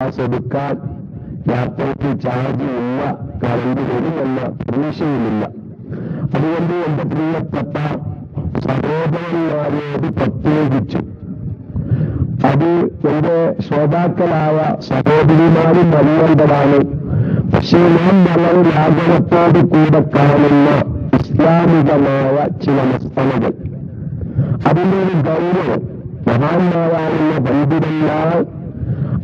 Glass എടുക്കാൻ ലാപ്ടോപ്പിൽ charge ഇല്ല, കറണ്ട് വരുമെന്ന പ്രതീക്ഷയുമില്ല. അതുകൊണ്ട് എന്റെ പ്രിയപ്പെട്ട സഹോദരന്മാരോട് പ്രത്യേകിച്ചു അത് എന്റെ ശ്രോതാക്കളായ സഹോദരിമാരും അറിയേണ്ടതാണ്. പക്ഷേ നാം വളരെ ലാഘവത്തോടു കൂടെ കാണുന്ന ഇസ്ലാമികമായ ചില മസ്തലകൾ, അതിന്റെ ഒരു ഗൗരവം മഹാന്മാരാകുന്ന പണ്ഡിതന്മാർ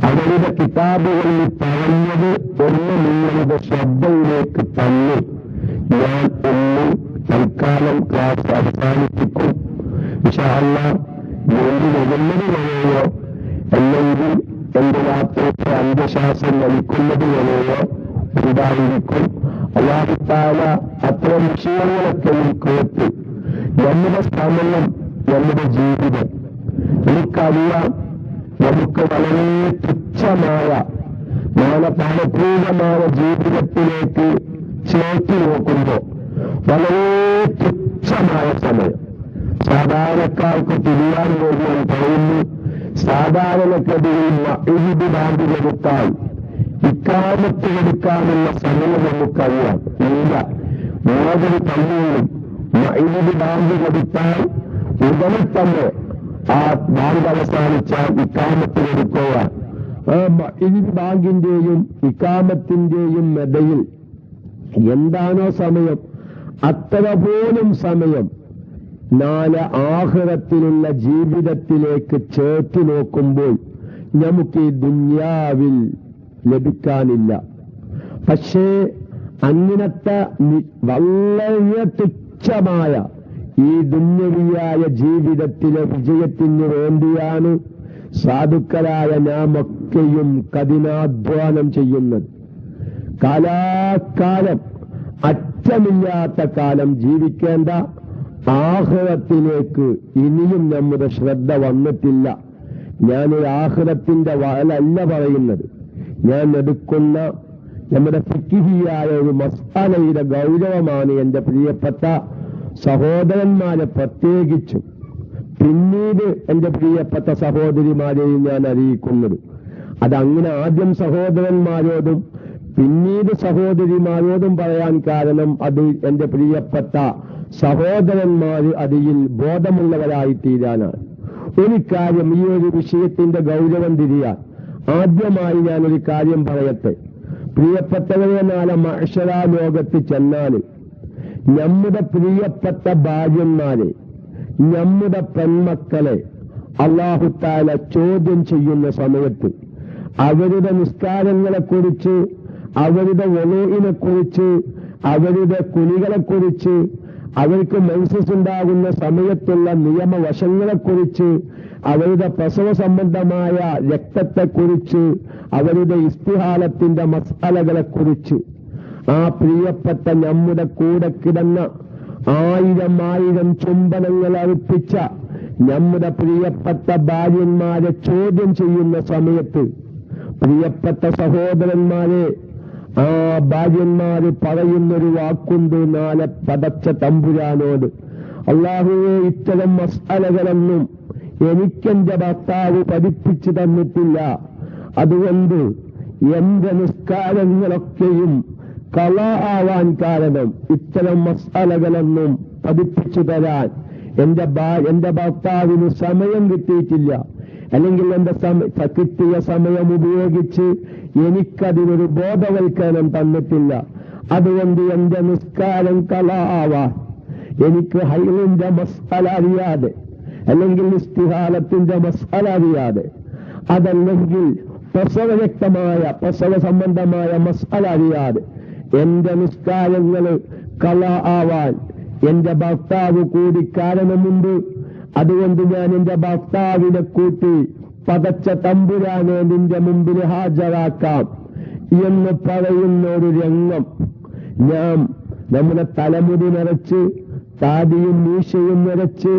അവരുടെ കിതാബുകളിൽ പറഞ്ഞത് ഒന്ന് നിങ്ങളുടെ ശ്രദ്ധയിലേക്ക് തന്നു ഞാൻ ഒന്ന് തൽക്കാലം ക്ലാസ് അവസാനിപ്പിക്കും. ഇൻഷാ അല്ലാഹ് വേണ്ടി വരുന്നത് വരെയോ അല്ലെങ്കിൽ എന്റെ ലാപ്ടോപ്പ് അന്ത്യശ്വാസം വലിക്കുന്നത് വരെയോ ഉണ്ടായിരിക്കും. അല്ലാഹു തആല അത്തരം വിഷയങ്ങളൊക്കെ കേട്ട് നമ്മുടെ സമയം, നമ്മുടെ ജീവിതം, എനിക്കറിയാം നമുക്ക് വളരെ തുച്ഛമായ ഫലപ്രദമായ ജീവിതത്തിലേക്ക് ചേർത്തി നോക്കുമ്പോൾ വളരെ തുച്ഛമായ സമയം സാധാരണക്കാർക്ക് തിരിയാൻ പോകുവാൻ പറയുന്നു. സാധാരണഗതിയിൽ മഗ്‌രിബ് ബാങ്ക് കൊടുത്താൽ ഇഖാമത്ത് കൊടുക്കാനുള്ള സമയം നമുക്കറിയാം. ഇല്ല, മോദി തന്നെയും മഗ്‌രിബ് ബാങ്ക് കൊടുത്താൽ ഉടനെ തന്നെ ആ ബാങ്ക് അവസാനിച്ചാൽ ഇഖാമത്ത് കൊടുക്കുക. ആ മഗ്‌രിബ് ബാങ്കിന്റെയും ഇഖാമത്തിന്റെയും ഇടയിൽ എന്താണോ സമയം, അത്ര പോലും സമയം നാളെ ആഖിറത്തിലുള്ള ജീവിതത്തിലേക്ക് ചേർത്ത് നോക്കുമ്പോൾ നമുക്ക് ഈ ദുനിയാവിൽ ലഭിക്കാനില്ല. പക്ഷേ അങ്ങനത്തെ വളരെ തുച്ഛമായ ഈ ദുന്യവിയായ ജീവിതത്തിലെ വിജയത്തിന് വേണ്ടിയാണ് സാധുക്കളായ നാമൊക്കെയും കഠിനാധ്വാനം ചെയ്യുന്നത്. കാലാകാലം അറ്റമില്ലാത്ത കാലം ജീവിക്കേണ്ട ആഖിറത്തിലേക്ക് ഇനിയും നമ്മുടെ ശ്രദ്ധ വന്നിട്ടില്ല. ഞാനൊരു ആഖിറത്തിന്റെ വഅലല്ല പറയുന്നത്, ഞാൻ എടുക്കുന്ന നമ്മുടെ ഫിഖ്ഹിയായ ഒരു മസ്അലയുടെ ഗൗരവമാണ് എന്റെ പ്രിയപ്പെട്ട സഹോദരന്മാരെ പ്രത്യേകിച്ചും പിന്നീട് എന്റെ പ്രിയപ്പെട്ട സഹോദരിമാരെയും ഞാൻ അറിയിക്കുന്നത്. അതങ്ങനെ ആദ്യം സഹോദരന്മാരോടും പിന്നീട് സഹോദരിമാരോടും പറയാൻ കാരണം അത് എന്റെ പ്രിയപ്പെട്ട സഹോദരന്മാർ അതിൽ ബോധമുള്ളവരായി തീരാനാണ്. ഒരു കാര്യം, ഈ ഒരു വിഷയത്തിന്റെ ഗൗരവം തിരിയാൻ ആദ്യമായി ഞാനൊരു കാര്യം പറയട്ടെ. പ്രിയപ്പെട്ടവരെ, നാളെ മഹ്ശറ ലോകത്ത് ചെന്നാൽ നമ്മുടെ പ്രിയപ്പെട്ട ഭാര്യന്മാരെ, നമ്മുടെ പെൺമക്കളെ അല്ലാഹു തആല ചോദ്യം ചെയ്യുന്ന സമയത്ത് അവരുടെ നിസ്കാരങ്ങളെക്കുറിച്ച്, അവരുടെ വളുഇനെക്കുറിച്ച്, അവരുടെ കുലികളെക്കുറിച്ച്, അവർക്ക് മെൻസസ് ഉണ്ടാകുന്ന സമയത്തുള്ള നിയമവശങ്ങളെക്കുറിച്ച്, അവരുടെ പ്രസവ സംബന്ധമായ രക്തത്തെക്കുറിച്ച്, അവരുടെ ഇസ്തിഹാലത്തിന്റെ മസ്അലകളെക്കുറിച്ച് ആ പ്രിയപ്പെട്ട നമ്മുടെ കൂടെ കിടന്ന ആയിരം ചുംബനങ്ങൾ അർപ്പിച്ച നമ്മുടെ പ്രിയപ്പെട്ട ഭാര്യന്മാരെ ചോദ്യം ചെയ്യുന്ന സമയത്ത് പ്രിയപ്പെട്ട സഹോദരന്മാരെ, ആ ഭാര്യന്മാര് പറയുന്നൊരു വാക്കുണ്ട് നാളെ പടച്ച തമ്പുരാനോട്, അല്ലാഹുവേ, ഇത്തരം മസ്അലകളൊന്നും എനിക്കെന്റെ ഭർത്താവ് പഠിപ്പിച്ചു തന്നിട്ടില്ല. അതുകൊണ്ട് എന്റെ നിസ്കാരങ്ങളൊക്കെയും ഖളാ ആവാൻ കാരണം ഇത്തരം മസ്അലകളൊന്നും പഠിപ്പിച്ചു തരാൻ എന്റെ ഭർത്താവിന് സമയം കിട്ടിയിട്ടില്ല, അല്ലെങ്കിൽ എന്റെ കിട്ടിയ സമയം ഉപയോഗിച്ച് എനിക്കതിനൊരു ബോധവൽക്കരണം തന്നിട്ടില്ല. അതുകൊണ്ട് എന്റെ നിസ്കാരം ഖളാ ആവാൻ എനിക്ക് ഹൈലിന്റെ മസ്അല അറിയാതെ, അല്ലെങ്കിൽ ഇസ്തിഹാലത്തിന്റെ മസ്അല അറിയാതെ, അതല്ലെങ്കിൽ പ്രസവ സംബന്ധമായ മസ്അല അറിയാതെ എന്റെ നിസ്കാരങ്ങൾ ഖളാ ആവാൻ എന്റെ ഭർത്താവ് കൂടി കാരണമുണ്ട്. അതുകൊണ്ട് ഞാൻ എന്റെ ഭർത്താവിനെ കൂട്ടി പടച്ച തമ്പുരാനെ നിന്റെ മുമ്പിൽ ഹാജരാക്കാം എന്ന് പറയുന്ന ഒരു രംഗം ഞാൻ നമ്മുടെ തലമുടി നിറച്ച് താടിയും മീശയും നിറച്ച്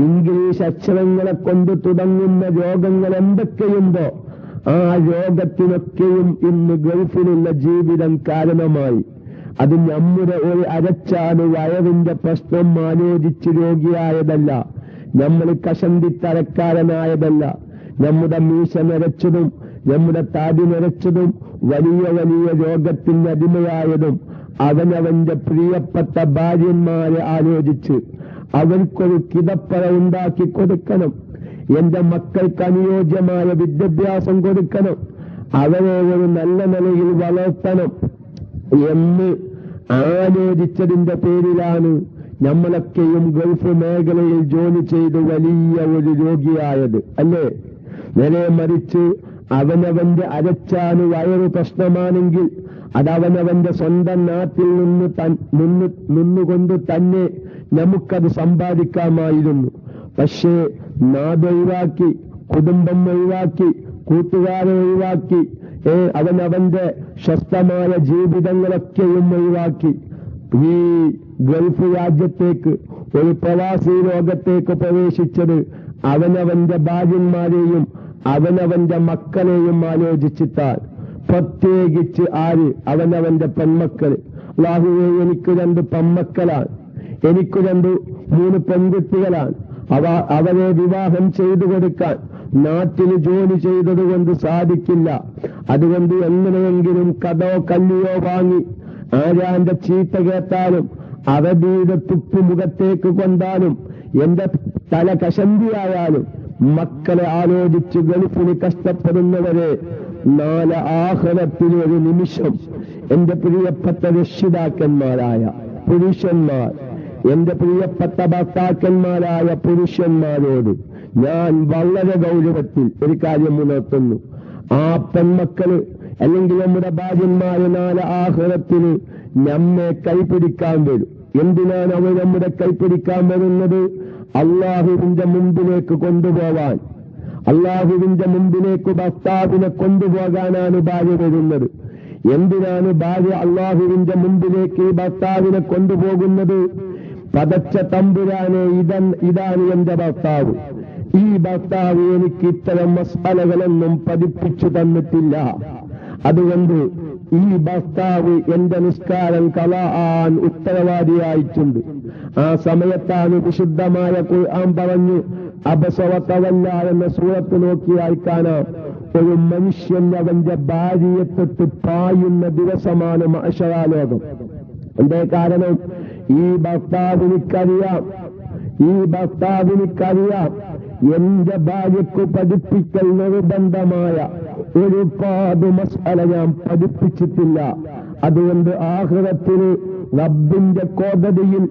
ഇംഗ്ലീഷ് അക്ഷരങ്ങളെ കൊണ്ട് തുടങ്ങുന്ന രോഗങ്ങൾ എന്തൊക്കെയുണ്ടോ ആ രോഗത്തിനൊക്കെയും ഇന്ന് ഗൾഫിലുള്ള ജീവിതം കാരണമായി. അത് നമ്മുടെ ഒരു അരച്ചാണ് വയറിന്റെ പ്രശ്നം ആലോചിച്ച് രോഗിയായതല്ല, നമ്മൾ കഷണ്ടി തരക്കാരനായതല്ല, നമ്മുടെ മീശ നിറച്ചതും നമ്മുടെ താടി നിറച്ചതും വലിയ വലിയ രോഗത്തിന് അടിമയായതും അവനവന്റെ പ്രിയപ്പെട്ട ഭാര്യന്മാരെ ആലോചിച്ച് അവർക്കൊരു കിടപ്പറ ഉണ്ടാക്കി കൊടുക്കണം, എന്റെ മക്കൾക്ക് അനുയോജ്യമായ വിദ്യാഭ്യാസം കൊടുക്കണം, അവരെ ഒരു നല്ല നിലയിൽ വളർത്തണം എന്ന് ആലോചിച്ചതിന്റെ പേരിലാണ് നമ്മളൊക്കെയും ഗൾഫ് മേഖലയിൽ ജോലി ചെയ്ത് വലിയ ഒരു രോഗിയായത്, അല്ലേ? നേരെ മറിച്ച് അവനവന്റെ അരച്ചാന് വയറ് പ്രശ്നമാണെങ്കിൽ അതവനവന്റെ സ്വന്തം നാട്ടിൽ നിന്നുകൊണ്ട് തന്നെ നമുക്കത് സമ്പാദിക്കാമായിരുന്നു. പക്ഷേ നാടൊഴിവാക്കി, കുടുംബം ഒഴിവാക്കി, കൂട്ടുകാരെ ഒഴിവാക്കി, അവനവന്റെ സ്വസ്ഥമായ ജീവിതങ്ങളൊക്കെയും ഒഴിവാക്കി ഈ ഗൾഫ് രാജ്യത്തേക്ക്, ഒരു പ്രവാസി ലോകത്തേക്ക് പ്രവേശിച്ചത് അവനവന്റെ ഭാര്യന്മാരെയും അവനവന്റെ മക്കളെയും ആലോചിച്ചിട്ടാൽ. പ്രത്യേകിച്ച് ആര്? അവനവന്റെ പെൺമക്കൾ. അല്ലാഹുവേ, എനിക്ക് 2 പെൺമക്കളാണ്, എനിക്ക് 3 പെൺകുട്ടികളാണ്. അവരെ വിവാഹം ചെയ്തു കൊടുക്കാൻ നാട്ടിൽ ജോലി ചെയ്തതുകൊണ്ട് സാധിക്കില്ല. അതുകൊണ്ട് എങ്ങനെയെങ്കിലും കടോ കല്ലിയോ വാങ്ങി ആരാന്റെ ചീത്ത കേട്ടാലും അവധിയുടെ തുപ്പു മുഖത്തേക്ക് കൊണ്ടാലും എന്റെ തല കശന്തിയായാലും മക്കളെ ആലോചിച്ച് ഗൾഫിന് കഷ്ടപ്പെടുന്നവരെ നാളെ ആഖിറത്തിൽ ഒരു നിമിഷം എന്റെ പ്രിയപ്പെട്ട രക്ഷിതാക്കന്മാരായ പുരുഷന്മാർ, എന്റെ പ്രിയപ്പെട്ട ഭർത്താക്കന്മാരായ പുരുഷന്മാരോട് ഞാൻ വളരെ ഗൗരവത്തിൽ ഒരു കാര്യം ഉണർത്തുന്നു. ആ പെൺമക്കള് അല്ലെങ്കിൽ നമ്മുടെ ഭാര്യന്മാര് നാളെ ആഖിറത്തിന് നമ്മെ കൈപിടിക്കാൻ വരും. എന്തിനാണ് അവർ നമ്മുടെ കൈപിടിക്കാൻ വരുന്നത്? അള്ളാഹുവിന്റെ മുമ്പിലേക്ക് കൊണ്ടുപോവാൻ. അള്ളാഹുവിന്റെ മുമ്പിലേക്ക് ഭർത്താവിനെ കൊണ്ടുപോകാനാണ് ഭാര്യ വരുന്നത്. എന്തിനാണ് ഭാര്യ അള്ളാഹുവിന്റെ മുമ്പിലേക്ക് ഭർത്താവിനെ കൊണ്ടുപോകുന്നത്? പടച്ച തമ്പുരാനെ, ഇതാണ് എന്റെ ഭർത്താവ്, ഈ ഭർത്താവ് എനിക്ക് ഇത്തരം മസാലകളൊന്നും പഠിപ്പിച്ചു തന്നിട്ടില്ല, അതുകൊണ്ട് ഈ ഭർത്താവ് എന്റെ നിസ്കാരം കളാൻ ഉത്തരവാദിയായിട്ടുണ്ട്. ആ സമയത്താണ് വിശുദ്ധമായ ഖുർആൻ പറഞ്ഞു, അബസവതവല്ല എന്ന സൂറത്ത് നോക്കിയാൽ കാണാം, ഒരു മനുഷ്യൻ അവന്റെ ഭാര്യയെ തൊട്ട് പായുന്ന ദിവസമാണ് മഅ്ശറാലോകം. എന്തേ കാരണം? ഈ ഭർത്താവിനിക്കറിയാം എന്റെ ഭാര്യയ്ക്ക് പഠിപ്പിക്കൽ നിർബന്ധമായ ഒരുപാട് മസ്അല ഞാൻ പഠിപ്പിച്ചിട്ടില്ല. അതുകൊണ്ട് ആഖിറത്തിൽ റബ്ബിന്റെ കോടതിയിൽ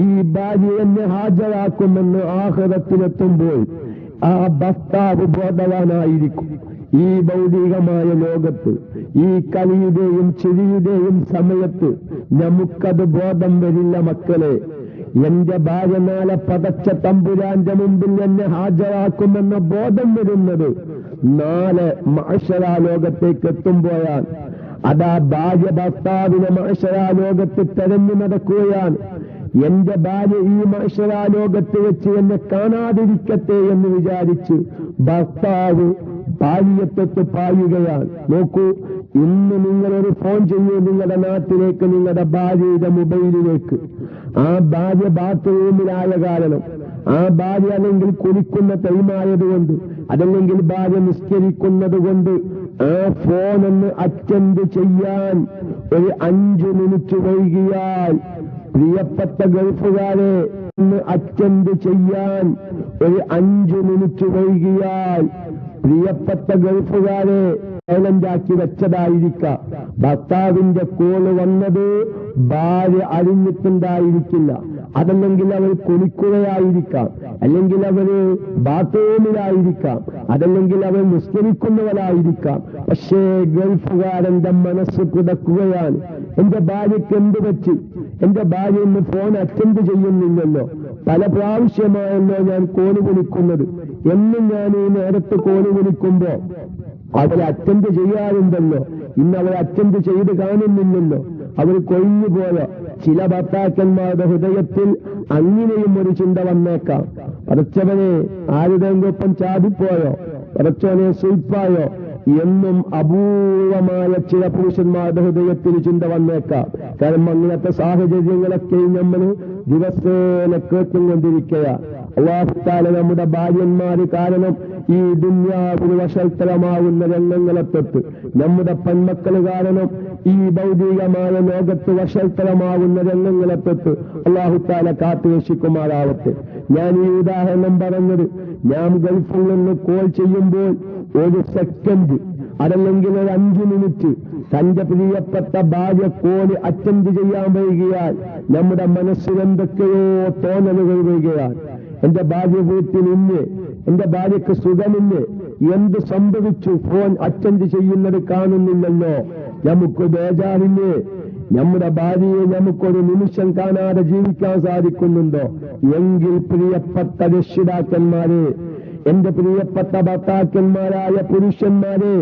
ഈ ഭാര്യ എന്നെ ഹാജരാക്കുമെന്ന് ആഖിറത്തിലെത്തുമ്പോൾ ആ ഭർത്താവ് ബോധവാനായിരിക്കും. ഈ ഭൗതികമായ ലോകത്ത്, ഈ കലിയുടെയും ചിരിയുടെയും സമയത്ത് നമുക്കത് ബോധം വരില്ല മക്കളെ. എന്റെ ഭാര്യ നാളെ പടച്ച തമ്പുരാന്റെ മുമ്പിൽ എന്നെ ഹാജരാക്കുമെന്ന ബോധം വരുന്നത് നാളെ മഅ്ശറാ ലോകത്തേക്ക് എത്തുമ്പോഴാണ്. അതാ ഭാര്യ ഭർത്താവിനെ മഅ്ശറാ ലോകത്ത് തെരഞ്ഞു നടക്കുകയാണ്. എന്റെ ഭാര്യ ഈ മഅ്ശറാ ലോകത്ത് വെച്ച് എന്നെ കാണാതിരിക്കട്ടെ എന്ന് വിചാരിച്ച് ഭർത്താവ് ഭാര്യത്തൊട്ട് പായുകയാണ്. നോക്കൂ, ഇന്ന് നിങ്ങളൊരു ഫോൺ ചെയ്യൂ നിങ്ങളുടെ നാട്ടിലേക്ക്, നിങ്ങളുടെ ഭാര്യയുടെ മൊബൈലിലേക്ക്. ആ ഭാര്യ ബാത്റൂമിലായ കാരണം, ആ ഭാര്യ അല്ലെങ്കിൽ കുളിക്കുന്ന ടൈമായതുകൊണ്ട്, അതല്ലെങ്കിൽ ഭാര്യ നിസ്കരിക്കുന്നത് കൊണ്ട് ആ ഫോണൊന്ന് അറ്റൻഡ് ചെയ്യാൻ ഒരു 5 മിനിറ്റ് വൈകിയാൽ, പ്രിയപ്പെട്ട ഗൾഫുകാരെ, ഒന്ന് അറ്റൻഡ് ചെയ്യാൻ ഒരു 5 മിനിറ്റ് വൈകിയാൽ പ്രിയപ്പെട്ട ഗൾഫുകാരെ സൈലന്റാക്കി വെച്ചതായിരിക്കാം. ഭർത്താവിന്റെ കോള് വന്നത് ഭാര്യ അറിഞ്ഞിട്ടുണ്ടായിരിക്കില്ല. അതല്ലെങ്കിൽ അവർ കുളിക്കുകയായിരിക്കാം, അല്ലെങ്കിൽ അവര് ബാത്റൂമിലായിരിക്കാം, അതല്ലെങ്കിൽ അവർ നിസ്കരിക്കുന്നവരായിരിക്കാം. പക്ഷേ ഗൾഫുകാരന്റെ മനസ്സ് കിടക്കുകയാണ്, എന്റെ ഭാര്യയ്ക്ക് എന്ത് പറ്റി? എന്റെ ഭാര്യ ഇന്ന് ഫോൺ അറ്റൻഡ് ചെയ്യുന്നില്ലല്ലോ, പല പ്രാവശ്യമായല്ലോ ഞാൻ കോള് വിളിക്കുന്നത്, എന്നും ഞാൻ ഈ നേരത്ത് കോള് വിളിക്കുമ്പോ അവർ അറ്റൻഡ് ചെയ്യാറുണ്ടല്ലോ, ഇന്ന് അവർ അറ്റൻഡ് ചെയ്ത് കാണുന്നില്ലല്ലോ, അവർ കൊഴിഞ്ഞുപോയ ചില ഭർത്താക്കന്മാരുടെ ഹൃദയത്തിൽ അങ്ങനെയും ഒരു ചിന്ത വന്നേക്കാം. പടച്ചവനെ, ആരുടെയൊപ്പം ചാടിപ്പോയോ, പടച്ചവനെ സ്വീപ്പായോ എന്നും അപൂർവമായ ചില പുരുഷന്മാരുടെ ഹൃദയത്തിൽ ചിന്ത വന്നേക്കാം. കാരണം അങ്ങനത്തെ സാഹചര്യങ്ങളൊക്കെ നമ്മൾ ദിവസേന കേട്ടുകൊണ്ടിരിക്കുക. അല്ലാഹു തആല നമ്മുടെ ഭാര്യന്മാര് കാരണം ഈ ദുനിയാവിന് വശൽത്തരമാകുന്ന രംഗങ്ങളെ തൊട്ട്, നമ്മുടെ പെൺമക്കൾ കാരണം ഈ ഭൗതികമായ ലോകത്ത് വശൽത്തരമാകുന്ന രംഗങ്ങളെ തൊട്ട് അല്ലാഹു തആല കാത്തുരക്ഷിക്കുമാറാവട്ടെ. ഞാൻ ഈ ഉദാഹരണം പറഞ്ഞത്, ഞാൻ ഗൾഫിൽ നിന്ന് കോൾ ചെയ്യുമ്പോൾ ഒരു സെക്കൻഡ് അതല്ലെങ്കിൽ ഒരു 5 മിനിറ്റ് തന്റെ പ്രിയപ്പെട്ട ഭാര്യ കോള് അറ്റൻഡ് ചെയ്യാൻ വൈകിയാൽ നമ്മുടെ മനസ്സിൽ എന്തൊക്കെയോ തോന്നലുകൾ വരികയാണ്. എന്റെ ഭാര്യ വീട്ടിലില്ലേ, എന്റെ ഭാര്യക്ക് സുഖമില്ലേ, എന്ത് സംഭവിച്ചു, ഫോൺ അറ്റൻഡ് ചെയ്യുന്നത് കാണുന്നില്ലല്ലോ, നമുക്ക് ബേജാറില്ലേ? നമ്മുടെ ഭാര്യയെ നമുക്കൊരു നിമിഷം കാണാതെ ജീവിക്കാൻ സാധിക്കുന്നുണ്ടോ? എങ്കിൽ പ്രിയപ്പെട്ട രക്ഷിതാക്കന്മാരെ, എന്റെ പ്രിയപ്പെട്ട ഭർത്താക്കന്മാരായ പുരുഷന്മാരെ,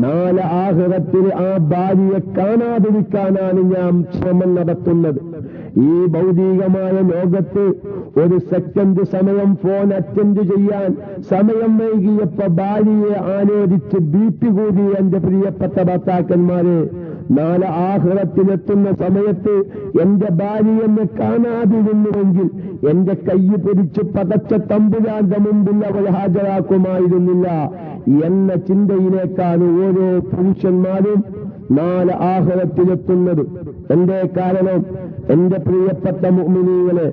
നാളെ ആഖിറത്തിൽ ആ ഭാര്യയെ കാണാതിരിക്കാനാണ് ഞാൻ ശ്രമം നടത്തുന്നത്. ഈ ഭൗതികമായ ലോകത്ത് ഒരു സെക്കൻഡ് സമയം ഫോൺ അറ്റൻഡ് ചെയ്യാൻ സമയം വൈകിയപ്പോ ഭാര്യയെ ആലോചിച്ച് ബിപി കൂടി എന്റെ പ്രിയപ്പെട്ട ഭർത്താക്കന്മാരെ, നാളെ ആഖിറത്തിലെത്തുന്ന സമയത്ത് എന്റെ ഭാര്യ എന്നെ കാണാതിരുന്നുവെങ്കിൽ എന്റെ കൈ പിടിച്ച് പതച്ച തമ്പുരാന്റെ മുമ്പിൽ അവൾ ഹാജരാക്കുമായിരുന്നില്ല എന്ന ചിന്തയിലേക്കാണ് ഓരോ പുരുഷന്മാരും നാളെ ആഖിറത്തിലെത്തുന്നത്. എന്റെ കാരണം, എന്റെ പ്രിയപ്പെട്ട മുഅ്മിനീങ്ങളെ,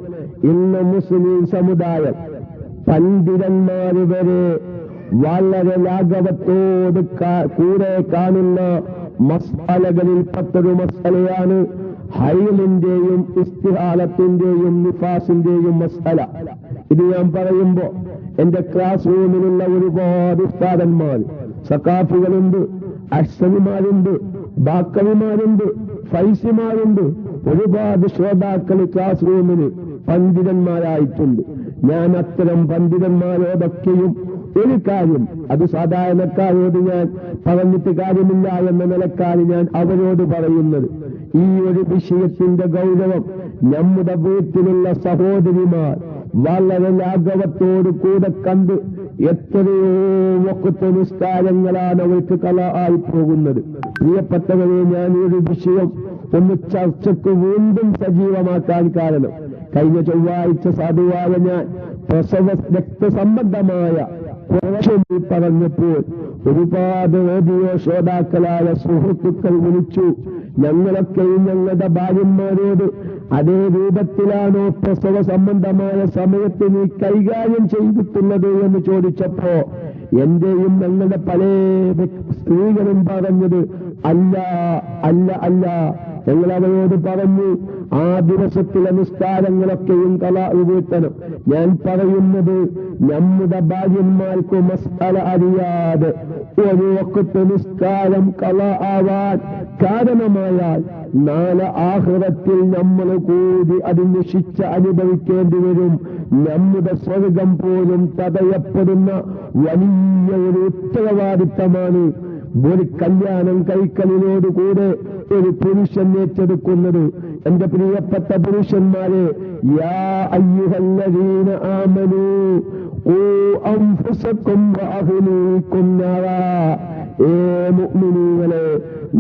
ഇന്ന് മുസ്ലിം സമുദായം പണ്ഡിതന്മാര് വരെ വളരെ ലാഘവത്തോട് കൂടെ കാണുന്ന മസ്അലകളിൽപ്പെട്ടൊരു മസ്അലയാണ് ഹൈലിന്റെയും ഇസ്തിഹാലത്തിന്റെയും നിഫാസിന്റെയും മസ്അല. ഇത് ഞാൻ പറയുമ്പോ എന്റെ ക്ലാസ് റൂമിലുള്ള ഒരുപാട് ഉസ്താദന്മാർ, സഖാഫികളുണ്ട്, അഹ്സനിമാരുണ്ട്, ബാക്കവിമാരുണ്ട്, ഫൈസിമാരുണ്ട്, ഒരുപാട് ശ്രോതാക്കൾ ക്ലാസ് റൂമിന് പണ്ഡിതന്മാരായിട്ടുണ്ട്. ഞാൻ അത്തരം പണ്ഡിതന്മാരോടൊക്കെയും ഒരു കാര്യം, അത് സാധാരണക്കാരോട് ഞാൻ പറഞ്ഞിട്ട് കാര്യമില്ല എന്ന നിലക്കാണ് ഞാൻ അവരോട് പറയുന്നത്. ഈ ഒരു വിഷയത്തിന്റെ ഗൗരവം നമ്മുടെ വീട്ടിലുള്ള സഹോദരിമാർ വളരെ ലാഘവത്തോട് കൂടെ കണ്ട് എത്രയോ വഖ്ത് നിസ്കാരങ്ങളാണ് അവർക്ക് ആയി പോകുന്നത്. പ്രിയപ്പെട്ടവരെ, ഞാൻ ഈ ഒരു വിഷയം ഒന്ന് ചർച്ചയ്ക്ക് വീണ്ടും സജീവമാക്കാൻ കാരണം, കഴിഞ്ഞ ചൊവ്വാഴ്ച സാധുവായ ഞാൻ പ്രസവ രക്തസംബന്ധമായ പ്രശ്നം പറഞ്ഞപ്പോൾ ഒരുപാട് റേഡിയോ ശ്രോതാക്കളായ സുഹൃത്തുക്കൾ വിളിച്ചു. ഞങ്ങളൊക്കെയും ഞങ്ങളുടെ ഭാര്യന്മാരോട് അതേ രൂപത്തിലാണോ പ്രസവ സംബന്ധമായ സമയത്ത് നീ കൈകാര്യം ചെയ്തിട്ടുള്ളത് എന്ന് ചോദിച്ചപ്പോ എന്റെയും ഞങ്ങളുടെ പല സ്ത്രീകളും പറഞ്ഞത് അല്ല അല്ല അല്ല. ഞങ്ങൾ അവരോട് പറഞ്ഞു, ആ ദിവസത്തിലെ നിസ്കാരങ്ങളൊക്കെയും കളാ വീട്ടണം. ഞാൻ പറയുന്നത്, നമ്മുടെ ഭാര്യന്മാർക്ക് മസ്അല അറിയാതെ ഒരു വഖ്ത് നിസ്കാരം കളാ ആവാൻ കാരണമായാൽ നാളെ ആഖിറത്തിൽ നമ്മൾ കൂടി അതിന് ശിക്ഷ അനുഭവിക്കേണ്ടി വരും. നമ്മുടെ സ്വർഗം പോലും തടയപ്പെടുന്ന വലിയ ഒരു ഉത്തരവാദിത്തമാണ് ഒരു കല്യാണം കഴിക്കലിനോടുകൂടെ ഒരു പുരുഷൻ ഏറ്റെടുക്കുന്നത്. എന്റെ പ്രിയപ്പെട്ട പുരുഷന്മാരെ, യാ അയ്യുഹല്ലദീന ആമനൂ ഖൂ അൻഫുസകും വഅഹ്ലീകും നാറാ. മുഅ്മിനീങ്ങളെ,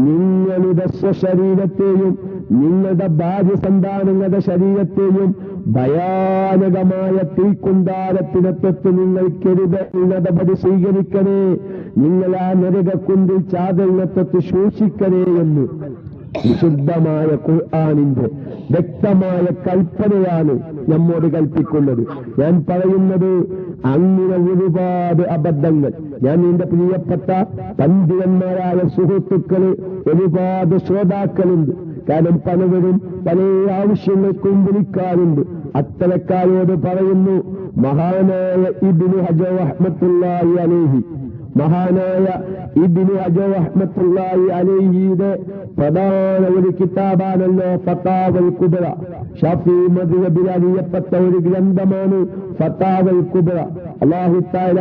നിങ്ങളുടെ സ്വശരീരത്തെയും നിങ്ങളുടെ ഭാര്യ സന്താനങ്ങളുടെ ശരീരത്തെയും ഭയാനകമായ തീക്കുണ്ടാരത്തിനെ തൊട്ട് നിങ്ങൾക്കെരുത് നടപടി സ്വീകരിക്കണേ. നിങ്ങൾ ആ നരകക്കുണ്ടിൽ ചാതലിനെ തൊട്ട് സൂക്ഷിക്കണേ എന്ന് വിശുദ്ധമായ ഖുർആനിന്റെ വ്യക്തമായ കൽപ്പനയാണ് നമ്മോട് കൽപ്പിക്കുന്നത്. ഞാൻ പറയുന്നത് അങ്ങനെ ഒരുപാട് അബദ്ധങ്ങൾ, ഞാൻ എന്റെ പ്രിയപ്പെട്ട പണ്ഡിതന്മാരായ സുഹൃത്തുക്കള് ഒരുപാട് ശ്രോതാക്കളുണ്ട്. കാരണം പലവരും പല ആവശ്യങ്ങൾക്കും വിളിക്കാറുണ്ട്. അത്തരക്കാരോട് പറയുന്നു, മഹാനായ ഇബ്നു ഹജർ റഹ്മത്തുള്ളാഹി അലൈഹി, മഹാനായ ഇബ്നു ഹജർ റഹ്മത്തുള്ളാഹി അലൈഹിയുടെ പ്രധാന ഒരു കിതാബാണല്ലോ ഫതാവൽ കുബ്ര. ഷാഫി മദ്ഹബിൽ അറിയപ്പെട്ട ഒരു ഗ്രന്ഥമാണ് ഫതാവൽ കുബ്ര. അല്ലാഹു തആല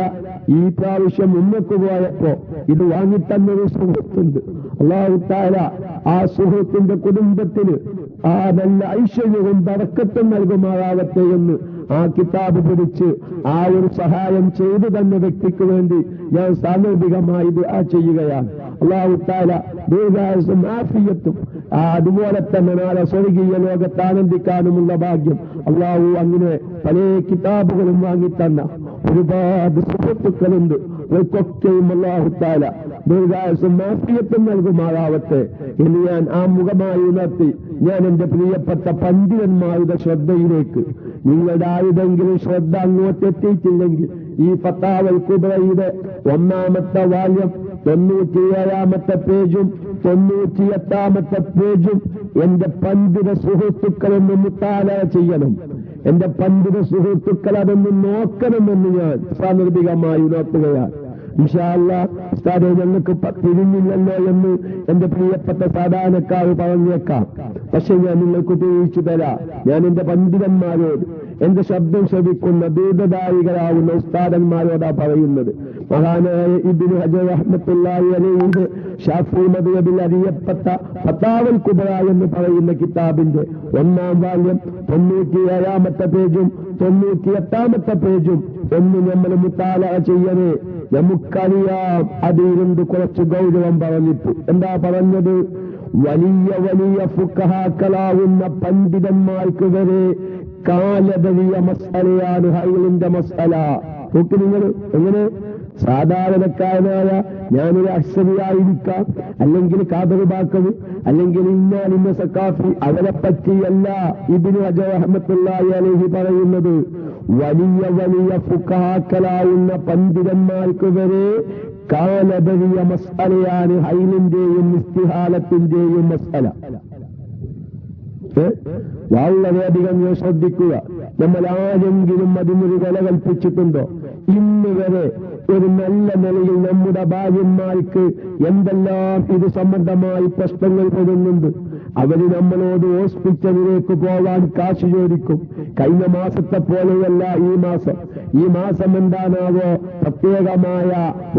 ഈ പ്രാവശ്യം ഉമ്മക്ക് പോയപ്പോ ഇത് വാങ്ങിത്തന്നൊരു സുഹൃത്തുണ്ട്. അല്ലാഹു തആല ആ സുഹൃത്തിന്റെ കുടുംബത്തിന് ആ നല്ല ഐശ്വര്യവും ബറക്കത്തും നൽകുമാറാവട്ടെ എന്ന് ആ കിതാബ് പിടിച്ച് ആ ഒരു സഹായം ചെയ്തു തന്ന വ്യക്തിക്ക് വേണ്ടി ഞാൻ സാന്ദർഭികമായി ദുആ ചെയ്യുകയാണ്. അല്ലാഹു തആല ദീർഘായുസ്സും ആഫിയത്തും അതുപോലെ തന്നെ നാളെ സ്വർഗീയ ലോകത്ത് ആനന്ദിക്കാനുമുള്ള ഭാഗ്യം അല്ലാഹു അങ്ങനെ പല കിതാബുകളും വാങ്ങിത്തന്ന ഒരുപാട് സുഹൃത്തുക്കളുണ്ട്. അവർക്കൊക്കെയും അല്ലാഹു തആല ദീർഘായുസ്സും ആഫിയത്തും നൽകുമാറാവട്ടെ എന്ന് ഞാൻ ആ മുഖമായി ഉണർത്തി ഞാൻ എന്റെ പ്രിയപ്പെട്ട പണ്ഡിതന്മാരുടെ ശ്രദ്ധയിലേക്ക്, നിങ്ങളുടെ ആരുടെങ്കിലും ശ്രദ്ധ അങ്ങോട്ട് എത്തിയിട്ടില്ലെങ്കിൽ ഈ ഫത്താവൽ കുബ്രയുടെ 1-ാമത്തെ വാല്യം 97-ാമത്തെ പേജും 98-ാമത്തെ പേജും എന്റെ പണ്ഡിത സുഹൃത്തുക്കളൊന്ന് മുത്താല ചെയ്യണം. എന്റെ പണ്ഡിത സുഹൃത്തുക്കൾ അതൊന്ന് നോക്കണമെന്ന് ഞാൻ സാന്ദർഭികമായി ഉണർത്തുകയാണ്. ഇൻഷാ അല്ലാഹ് ഉസ്താദേ ഞങ്ങൾക്ക് തിരിഞ്ഞില്ലല്ലോ എന്ന് എന്റെ പ്രിയപ്പെട്ട സാധാരണക്കാർ പറഞ്ഞേക്കാം. പക്ഷെ ഞാൻ നിങ്ങൾക്ക് തെളിയിച്ചു തരാം. ഞാൻ എന്റെ പണ്ഡിതന്മാരോട്, എന്റെ ശബ്ദം ശ്രവിക്കുന്ന ദൂതദായികളാവുന്ന ഉസ്താദന്മാരോടാ പറയുന്നത്. മഹാനായ ഇബ്നു ഹജർ റഹ്മത്തുള്ളാഹി അലൈഹി ശാഫിഈ മദ്ഹബിൽ അറിയപ്പെട്ട ഫത്താവൽ കുബ്ര എന്ന് പറയുന്ന കിതാബിന്റെ 1-ാം വാല്യം 97-ാമത്തെ പേജും 98-ാമത്തെ പേജും ഒന്ന് നമ്മൾ മുത്താല ചെയ്യണേ. നമുക്കറിയാം അതിലുണ്ട് കുറച്ച് ഗൗരവം പറഞ്ഞിട്ട്. എന്താ പറഞ്ഞത്? വലിയ വലിയ ഫുഖഹാക്കളാവുന്ന പണ്ഡിതന്മാർക്ക് വരെ കാലബലിയ മസ്അലയാണ് ഹൈലിന്റെ മസ്അല. നോക്കി നിങ്ങൾ എങ്ങനെ സാധാരണക്കാരനായ ഞാനൊരു അശ്വരിയായിരിക്കാം, അല്ലെങ്കിൽ കാദറുബാക്കവ്, അല്ലെങ്കിൽ ഇന്ന സക്കാഫി, അവരെ പറ്റിയല്ല ഇബ്നു ഹജർ റഹ്മത്തുള്ളാഹി അലൈഹി പറയുന്നത്. വലിയ വലിയ ഫുഖഹാക്കളാവുന്ന പണ്ഡിതന്മാർക്ക് വരെ കാലബലിയ മസ്അലയാണ് ഹൈലിന്റെയും ഇസ്തിഹാലത്തിന്റെയും മസ്അല. വളരെയധികം ശ്രദ്ധിക്കുക. നമ്മൾ ആരെങ്കിലും അതിനൊരു വില കൽപ്പിച്ചിട്ടുണ്ടോ? ഇന്ന് വരെ ഒരു നല്ല നിലയിൽ നമ്മുടെ ഭാര്യന്മാർക്ക് എന്തെല്ലാം ഇത് സംബന്ധമായി പ്രശ്നങ്ങൾ വരുന്നുണ്ട്. അവര് നമ്മളോട് ഹോസ്പിറ്റലിലേക്ക് പോവാൻ കാശ് ചോദിക്കും. കഴിഞ്ഞ മാസത്തെ പോലെയല്ല ഈ മാസം എന്താണാവോ പ്രത്യേകമായ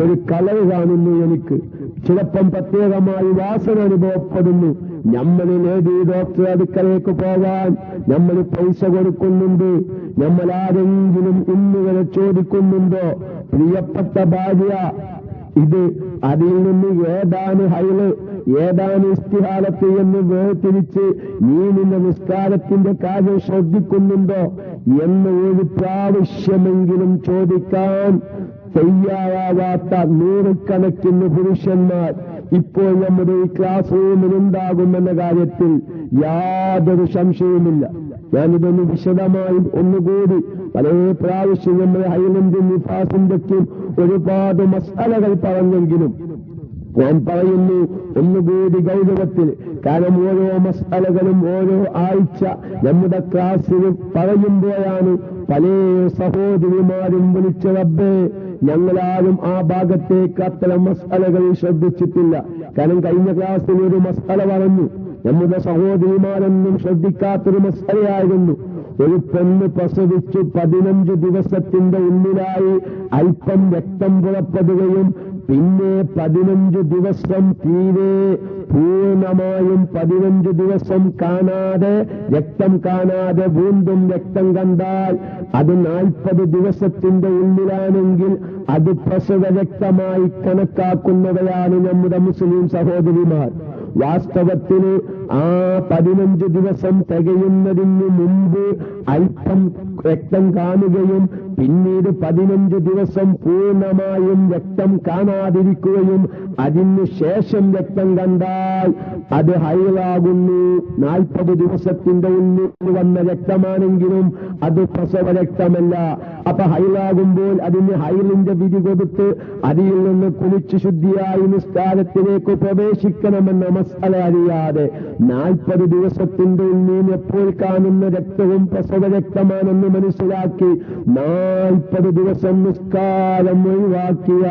ഒരു കളർ കാണുന്നു. എനിക്ക് ചിലപ്പം പ്രത്യേകമായി വാസന അനുഭവപ്പെടുന്നു. നമ്മൾ ലേഡി ഡോക്ടർ അടുക്കലേക്ക് പോവാൻ നമ്മൾ പൈസ കൊടുക്കുന്നുണ്ട്. നമ്മൾ ആരെങ്കിലും ഇന്ന് വരെ ചോദിക്കുന്നുണ്ടോ, പ്രിയപ്പെട്ട ഭാര്യ ഇത് അതിൽ നിന്ന് ഏതാണ് ഹൈല് ഏതാണ് ഇസ്തിഹാലത്ത് എന്ന് വേർതിരിച്ച് നീ നിന്റെ നിസ്കാരത്തിന്റെ കാര്യം ശ്രദ്ധിക്കുന്നുണ്ടോ എന്ന് ഒരു പ്രാവശ്യമെങ്കിലും ചോദിക്കാൻ തയ്യാറാവാത്ത നൂറുകണക്കിന് പുരുഷന്മാർ ഇപ്പോൾ നമ്മുടെ ഈ ക്ലാസ് റൂമിലുണ്ടാകുമെന്ന കാര്യത്തിൽ യാതൊരു സംശയവുമില്ല. ഞാനിതൊന്ന് വിശദമായി ഒന്നുകൂടി പല പ്രാവശ്യം നമ്മുടെ ഹൈലൻഡും നിഫാസിന്റെയും ഒരുപാട് മസാലകൾ പറഞ്ഞെങ്കിലും ഞാൻ പറയുന്നു ഒന്നുകൂടി ഗൗരവത്തിൽ. കാരണം ഓരോ മസാലകളും ഓരോ ആഴ്ച നമ്മുടെ ക്ലാസ്സിൽ പറയുമ്പോഴാണ് പല സഹോദരിമാരും വിളിച്ച റബ്ബേ ഞങ്ങളാരും ആ ഭാഗത്തേക്ക് അത്തരം മസാലകൾ ശ്രദ്ധിച്ചിട്ടില്ല. കാരണം കഴിഞ്ഞ ക്ലാസ്സിൽ ഒരു മസാല പറഞ്ഞു, നമ്മുടെ സഹോദരിമാരൊന്നും ശ്രദ്ധിക്കാത്തൊരു മസാലയായിരുന്നു. ഒരു പെണ്ണ് പ്രസവിച്ചു 15 ദിവസത്തിന്റെ ഉള്ളിലായി അല്പം രക്തം പുറപ്പെടുകയും പിന്നെ 15 ദിവസം തീരെ പൂർണ്ണമായും 15 ദിവസം കാണാതെ രക്തം കാണാതെ വീണ്ടും രക്തം കണ്ടാൽ അത് 40 ദിവസത്തിന്റെ ഉള്ളിലാണെങ്കിൽ അത് പ്രസവ രക്തമായി കണക്കാക്കുന്നവരാണ് നമ്മുടെ മുസ്ലിം സഹോദരിമാർ. വാസ്തവത്തിൽ ആ 15 ദിവസം തികയുന്നതിന് മുമ്പ് അല്പം രക്തം കാണുകയും പിന്നീട് 15 ദിവസം പൂർണ്ണമായും രക്തം കാണാതിരിക്കുകയും അതിന് ശേഷം രക്തം കണ്ടാൽ അത് ഹൈലാകുന്നു. 40 ദിവസത്തിന്റെ ഉള്ളിൽ വന്ന രക്തമാണെങ്കിലും അത് പ്രസവ രക്തമല്ല. അപ്പൊ ഹൈലാകുമ്പോൾ അതിന് ഹൈലിന്റെ വിധി കൊടുത്ത് അതിൽ നിന്ന് കുളിച്ച് ശുദ്ധിയായി നിസ്കാരത്തിലേക്ക് പ്രവേശിക്കണമെന്ന മസാല അറിയാതെ 40 ദിവസത്തിന്റെ ഉള്ളിൽ എപ്പോൾ കാണുന്ന രക്തവും പ്രസവ രക്തമാണെന്ന് മനസ്സിലാക്കി 40 ദിവസം നിസ്കാരം ഒഴിവാക്കിയ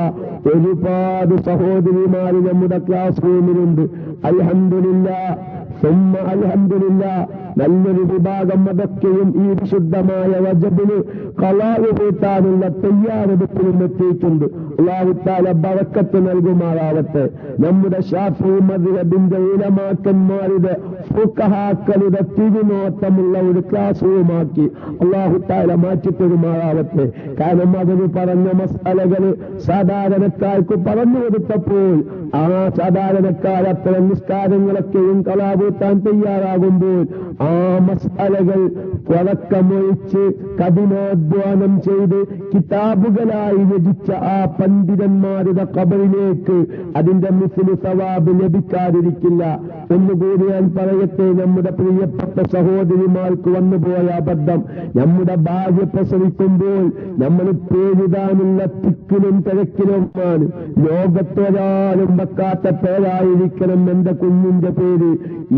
ഒരുപാട് സഹോദരിമാർ നമ്മുടെ ക്ലാസ് റൂമിലുണ്ട്. അൽഹംദുലില്ലാഹ് സുമ്മ അൽഹംദുലില്ലാഹ്. നല്ലൊരു വിഭാഗം അതൊക്കെയും ഈ വിശുദ്ധമായ റജബിന് ഖളാഅ് കൂട്ടാനുള്ള തയ്യാറെടുപ്പിലും എത്തിയിട്ടുണ്ട്. അല്ലാഹു തആല ബറക്കത്ത് നൽകുമാറാവട്ടെ. നമ്മുടെ ശാഫിഈ മദ്ഹബിന്റെ ഉലമാക്കന്മാരുടെ ഫുഖഹാക്കളുടെ തിരുനോട്ടമുള്ള ഒരു ക്ലാസ് റൂമാക്കി അല്ലാഹു തആല മാറ്റിത്തരുമാറാവട്ടെ. കാരണം അവര് പറഞ്ഞ മസ്അലകൾ സാധാരണക്കാർക്ക് പറഞ്ഞു കൊടുത്തപ്പോൾ ആ സാധാരണക്കാർ അത്തരം നിസ്കാരങ്ങളൊക്കെയും കളാവൂത്താൻ തയ്യാറാകുമ്പോൾ ആ മസ്അലകൾ പുറക്കമൊഴിച്ച് കഠിനാധ്വാനം ചെയ്ത് കിതാബുകളായി രചിച്ച ആ പണ്ഡിതന്മാരുടെ ഖബറിലേക്ക് അതിന്റെ മിസ്ലു സവാബ് ലഭിക്കാതിരിക്കില്ല. ഒന്നുകൂടി ഞാൻ പറയട്ടെ, നമ്മുടെ പ്രിയപ്പെട്ട സഹോദരിമാർക്ക് വന്നുപോയ അബദ്ധം, നമ്മുടെ ഭാര്യ പ്രസവിക്കുമ്പോൾ നമ്മൾ പേരിടാനുള്ള തിക്കിലും തിരക്കിലുമാണ്. ലോകത്തൊരാളും വെക്കാത്ത പേരായിരിക്കണം എന്റെ കുഞ്ഞിന്റെ പേര്.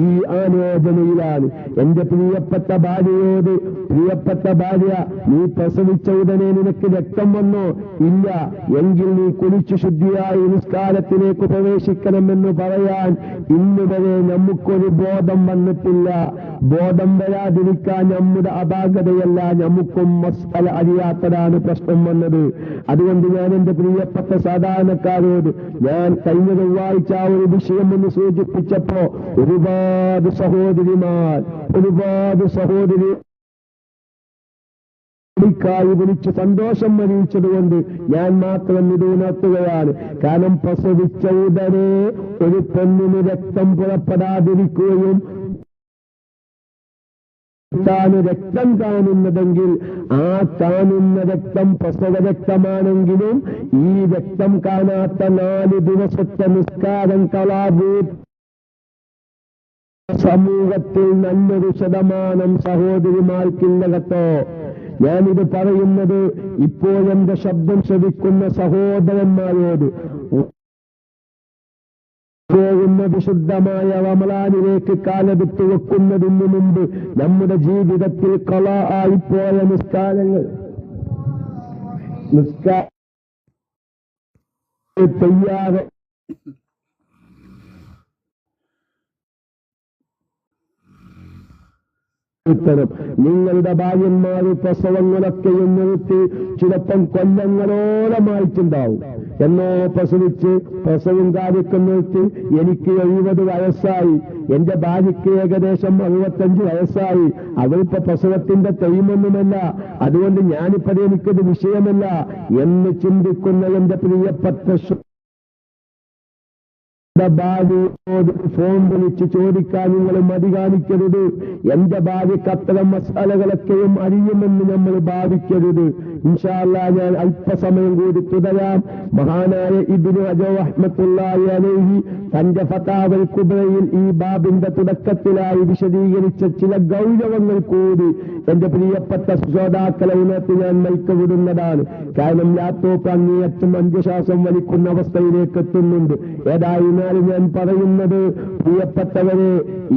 ഈ ആലോചനയിലാണ്. എന്റെ പ്രിയപ്പെട്ട ഭാര്യയോട്, പ്രിയപ്പെട്ട ഭാര്യ, നീ പ്രസവിച്ച ഉടനെ നിനക്ക് രക്തം വന്നോ? ഇല്ല. എങ്കിൽ നീ കുളിച്ചു ശുദ്ധിയായി നിസ്കാരത്തിലേക്ക് പ്രവേശിക്കണമെന്ന് പറയാൻ ഇന്നുവരെ നമുക്കൊരു ബോധം വന്നിട്ടില്ല. ബോധം വരാതിരിക്കാൻ നമ്മുടെ അപാകതയല്ല, നമുക്കും മസ്അല അറിയാത്തതാണ് പ്രശ്നം വന്നത്. അതുകൊണ്ട് ഞാൻ എന്റെ പ്രിയപ്പെട്ട സാധാരണക്കാരോട്, ഞാൻ കഴിഞ്ഞ ചൊവ്വാഴ്ച ഒരു വിഷയം എന്ന് സൂചിപ്പിച്ചപ്പോ ഒരുപാട് സഹോദരി ായി വിളിച്ച് സന്തോഷം അറിയിച്ചതുകൊണ്ട് ഞാൻ മാത്രം ഇത് ഉണർത്തുകയാണ്. കാരണം പ്രസവിച്ച ഉടനെ ഒരു പെണ്ണിന് രക്തം പുറപ്പെടാതിരിക്കുകയും രക്തം കാണുന്നതെങ്കിൽ ആ കാണുന്ന രക്തം പ്രസവരക്തമാണെങ്കിലും ഈ രക്തം കാണാത്ത 4 ദിവസത്തെ നിസ്കാരം കളാബൂത്ത് സമൂഹത്തിൽ നല്ലൊരു ശതമാനം സഹോദരിമാർക്കില്ല കേട്ടോ. ഞാനിത് പറയുന്നത് ഇപ്പോൾ എന്റെ ശബ്ദം ശ്രവിക്കുന്ന സഹോദരന്മാരോട്. പോകുന്ന വിശുദ്ധമായ റമളാനിലേക്ക് കാലെടുത്തു വെക്കുന്നതിന് മുമ്പ് നമ്മുടെ ജീവിതത്തിൽ ഖളാ ആയിപ്പോയ നിസ്കാരങ്ങൾ തയ്യാറ് നിങ്ങളുടെ ഭാര്യന്മാര് പ്രസവങ്ങളൊക്കെയും നിർത്തി ചിലപ്പം കൊല്ലങ്ങളോളമായിട്ടുണ്ടാവും. എന്നോ പ്രസവിച്ച് പ്രസവം കാര്യമൊക്കെ നിർത്തി എനിക്ക് 70 വയസ്സായി, എന്റെ ഭാര്യയ്ക്ക് ഏകദേശം 65 വയസ്സായി, അവളിപ്പോ പ്രസവത്തിന്റെ ടൈമൊന്നുമല്ല, അതുകൊണ്ട് ഞാനിപ്പത് എനിക്കത് വിഷയമല്ല എന്ന് ചിന്തിക്കുന്ന എന്റെ പ്രിയപ്പെട്ട ഭാര്യയോട് ഫോൺ വിളിച്ച് ചോദിക്കാൻ നിങ്ങൾ മതി കാണിക്കരുത്. എന്റെ ഭാര്യക്ക് അത്തരം മസാലകളൊക്കെയും അറിയുമെന്ന് നമ്മൾ ഭാവിക്കരുത്. ഇൻഷാ അല്ലാഹ് ഞാൻ അല്പസമയം കൂടി തുടരാം. മഹാനായ ഇബ്നു ഹജർ റഹ്മത്തുള്ളാഹി അലൈഹി തന്റെ ഫതാവൽ കുബ്രയിൽ ഈ ബാബിന്റെ തുടക്കത്തിലായി വിശദീകരിച്ച ചില ഗൗരവങ്ങൾ കൂടി എന്റെ പ്രിയപ്പെട്ട ശ്രോതാക്കളെ ഉണർത്തി ഞാൻ മൈക്ക് വിടുന്നതാണ്. കാരണം ലാപ്ടോപ്പ് അങ്ങേയറ്റം അന്ത്യശ്വാസം വലിക്കുന്ന അവസ്ഥയിലേക്ക് എത്തുന്നുണ്ട്. ഏതായിരുന്നാലും ഞാൻ പറയുന്നത്, പ്രിയപ്പെട്ടവരെ,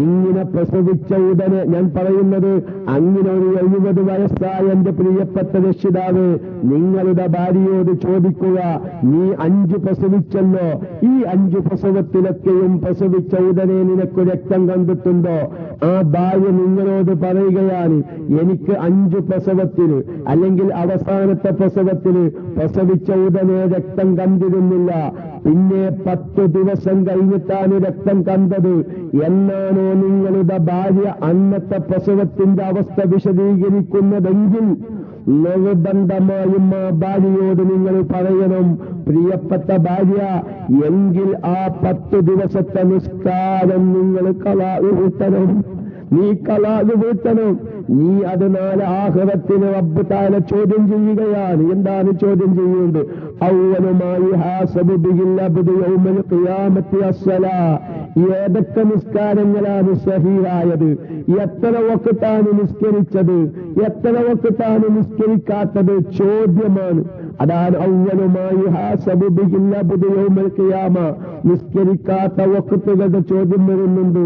ഇങ്ങനെ പ്രസവിച്ച ഉടനെ ഞാൻ പറയുന്നത്, അങ്ങനെ ഒരു 70 വയസ്സായ എന്റെ പ്രിയപ്പെട്ട രക്ഷിതാവ് നിങ്ങളുടെ ഭാര്യയോട് ചോദിക്കുക, നീ 5 പ്രസവിച്ചല്ലോ, ഈ 5 പ്രസവത്തിലൊക്കെയും പ്രസവിച്ച ഉടനെ നിനക്ക് രക്തം കണ്ടിട്ടുണ്ടോ? ആ ഭാര്യ നിങ്ങളോട് പറയുകയാണ്, എനിക്ക് 5 പ്രസവത്തിൽ അല്ലെങ്കിൽ അവസാനത്തെ പ്രസവത്തിൽ പ്രസവിച്ച ഉടനെ രക്തം കണ്ടിരുന്നില്ല, പിന്നെ 10 ദിവസം കഴിഞ്ഞിട്ടാണ് രക്തം കണ്ടത് എന്നാണോ നിങ്ങളുടെ ഭാര്യ അന്നത്തെ പ്രസവത്തിന്റെ അവസ്ഥ വിശദീകരിക്കുന്നതെങ്കിൽ നിർബന്ധമായും ആ ഭാര്യയോട് നിങ്ങൾ പറയണം, പ്രിയപ്പെട്ട ഭാര്യ, എങ്കിൽ ആ 10 ദിവസത്തെ നിസ്കാരം നിങ്ങൾ കളാ വീഴ്ത്തണം. നീ കളാത് വീഴ്ത്തണം. നീ അത് നാളെ ആഖിറത്തിൽ റബ്ബ് തആല ചോദ്യം ചെയ്യുകയാണ്. എന്താണ് ചോദ്യം ചെയ്യുന്നത്? അവ്വലുമായി ഹാസബു ബിഹിൽ അബ്ദു യൗമൽ ഖിയാമത്തി അസ്സലാ. ഏതൊക്കെ നിസ്കാരങ്ങളാണ് സഹീഹായത്? എത്ര വഖ്താണ് നിസ്കരിച്ചത്? എത്ര വഖ്താണ് നിസ്കരിക്കാത്തത്? ചോദ്യമാണ്. അതാണ് അവ്വലുമായി ഹാസബു ബിഹിൽ അബ്ദു യൗമൽ ഖിയാമ. നിസ്കരിക്കാത്ത വഖ്തുകളുടെ ചോദ്യം വരുന്നുണ്ട്.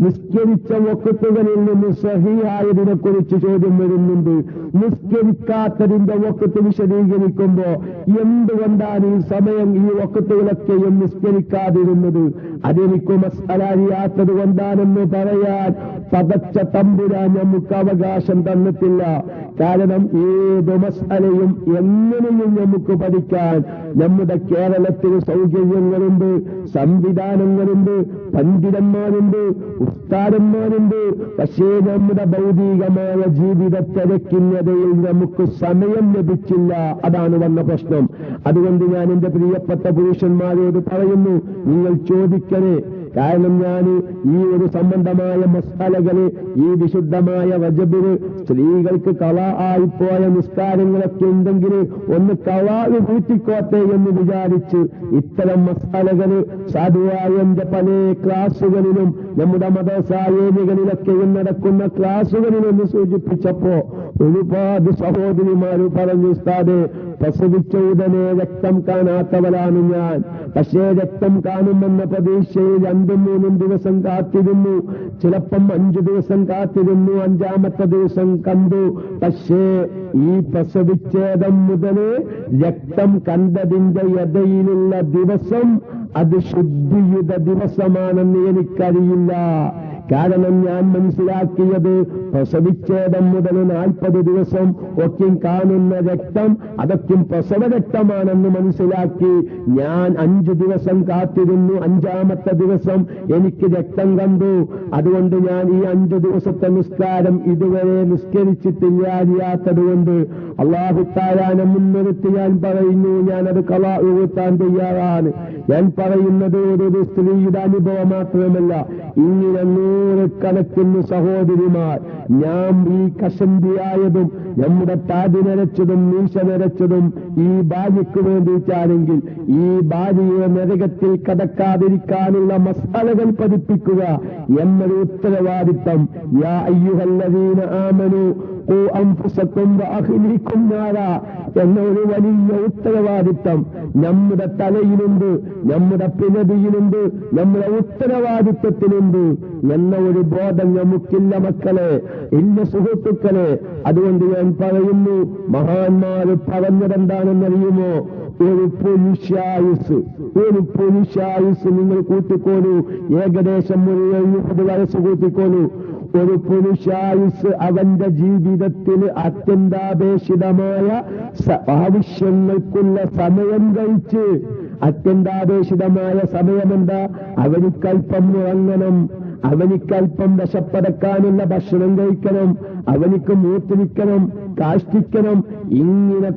നിസ്കരിച്ച വഖ്തുകളിൽ നിന്ന് സഹീഹായതിനെ കുറിച്ച് ചോദ്യം വരുന്നുണ്ട്. നിസ്കരിക്കാത്തതിന്റെ വഖ്ത് വിശദീകരിക്കുമ്പോ എന്തുകൊണ്ടാണ് ഈ സമയം ഈ വഖ്തുകളൊക്കെയും നിസ്കരിക്കാതിരുന്നത്? അതെനിക്ക് മസ്അല അറിയാത്തത് കൊണ്ടാണെന്ന് പറയാൻ പതച്ച തമ്പുരാൻ നമുക്ക് അവകാശം തന്നിട്ടില്ല. കാരണം ഏത് മസ്അലയും എങ്ങനെയും നമുക്ക് പഠിക്കാൻ നമ്മുടെ കേരളത്തിൽ സൗകര്യങ്ങളുണ്ട്, സംവിധാനങ്ങളുണ്ട്, പണ്ഡിതന്മാരുണ്ട്, ഉസ്താദന്മാരുണ്ട്. പക്ഷേ നമ്മുടെ ഭൗതികമായ ജീവിത തിരക്കിനിടയിൽ നമുക്ക് സമയം ലഭിച്ചില്ല. അതാണ് വന്ന പ്രശ്നം. അതുകൊണ്ട് ഞാൻ എന്റെ പ്രിയപ്പെട്ട പുരുഷന്മാരോട് പറയുന്നു, നിങ്ങൾ ചോദിക്കണേ. കാരണം ഞാൻ ഈ ഒരു സംബന്ധമായ മസാലകള് ഈ വിശുദ്ധമായ റജബിന് സ്ത്രീകൾക്ക് കളാ ആയിപ്പോയ നിസ്കാരങ്ങളൊക്കെ ഉണ്ടെങ്കിൽ ഒന്ന് കളാവ് കൂട്ടിക്കോട്ടെ എന്ന് വിചാരിച്ച് ഇത്തരം മസാലകള് സാധുവായ എന്റെ പല ക്ലാസുകളിലും നമ്മുടെ മതസായേലികളിലൊക്കെയും നടക്കുന്ന ക്ലാസുകളിലൊന്ന് സൂചിപ്പിച്ചപ്പോ ഒരുപാട് സഹോദരിമാര് പറഞ്ഞു, ഉസ്താദേ പ്രസവിച്ച ഉടനെ രക്തം കാണാത്തവരാണ് ഞാൻ. പക്ഷേ രക്തം കാണുമെന്ന പ്രതീക്ഷയിൽ 2-3 ദിവസം കാത്തിരുന്നു, ചിലപ്പം 5 ദിവസം കാത്തിരുന്നു, 5-ാമത്തെ ദിവസം കണ്ടു. പക്ഷേ ഈ പ്രസവിച്ഛേദം മുതൽ രക്തം കണ്ടതിന്റെ ഇടയിലുള്ള ദിവസം അത് ശുദ്ധിയുടെ ദിവസമാണെന്ന് എനിക്കറിയില്ല. കാരണം ഞാൻ മനസ്സിലാക്കിയത് പ്രസവിച്ഛേദം മുതൽ 40 ദിവസം ഒക്കെ കാണുന്ന രക്തം അതൊക്കെ പ്രസവ രക്തമാണെന്ന് മനസ്സിലാക്കി ഞാൻ 5 ദിവസം കാത്തിരുന്നു. 5-ാമത്തെ ദിവസം എനിക്ക് രക്തം കണ്ടു. അതുകൊണ്ട് ഞാൻ ഈ 5 ദിവസത്തെ നിസ്കാരം ഇതുവരെ നിസ്കരിച്ചിട്ടില്ലാത്തതുകൊണ്ട് അല്ലാഹു തആലാനെ മുൻനിർത്തി ഞാൻ പറയുന്നു, ഞാനത് ഖളാ വീട്ടാൻ തയ്യാറാണ്. ഞാൻ പറയുന്നത് ഒരു സ്ത്രീയുടെ അനുഭവം മാത്രമല്ല, ഇങ്ങനെ 100 കണക്കിന് സഹോദരിമാർ ഞാൻ ഈ കഷന്തിയായതും നമ്മുടെ താടി നരച്ചതും മീശ നരച്ചതും ഈ ഭാര്യയ്ക്ക് വേണ്ടിയിട്ടാണെങ്കിൽ ഈ ഭാര്യയെ നരകത്തിൽ കടക്കാതിരിക്കാനുള്ള മസാലകൾ പഠിപ്പിക്കുക എന്നൊരു ഉത്തരവാദിത്തം യാ അയ്യുഹല്ലദീന ആമനൂ ഖൂ അൻഫുസകും വഅഹ്ലീകും നാരാ എന്ന ഒരു വലിയ ഉത്തരവാദിത്തം നമ്മുടെ തലയിലുണ്ട്, നമ്മുടെ പിന്നതിയിലുണ്ട്, നമ്മുടെ ഉത്തരവാദിത്വത്തിലുണ്ട് എന്ന ഒരു ബോധം നമുക്കില്ല മക്കളെ, ഇല്ല സുഹൃത്തുക്കളെ. അതുകൊണ്ട് ഞാൻ പറയുന്നു, മഹാന്മാര് പറഞ്ഞതെന്താണെന്നറിയുമോ? ഒരു പുരുഷായുസ് നിങ്ങൾ കൂട്ടിക്കോളൂ, ഏകദേശം ഒരു 70 വയസ്സ് കൂട്ടിക്കോളൂ. ഒരു പുരുഷായുസ് അവന്റെ ജീവിതത്തിൽ അത്യന്താപേക്ഷിതമായ ആവശ്യങ്ങൾക്കുള്ള സമയം കഴിച്ച്, അത്യന്താപേക്ഷിതമായ സമയമെന്താ? അവനിക്കൽപ്പം ഉറങ്ങണം, അവനിക്കൽപ്പം വിശപ്പടക്കാനുള്ള ഭക്ഷണം കഴിക്കണം, അവനിക്ക് മൂത്രിക്കണം, കാഷ്ടിക്കണം. ഇങ്ങനെ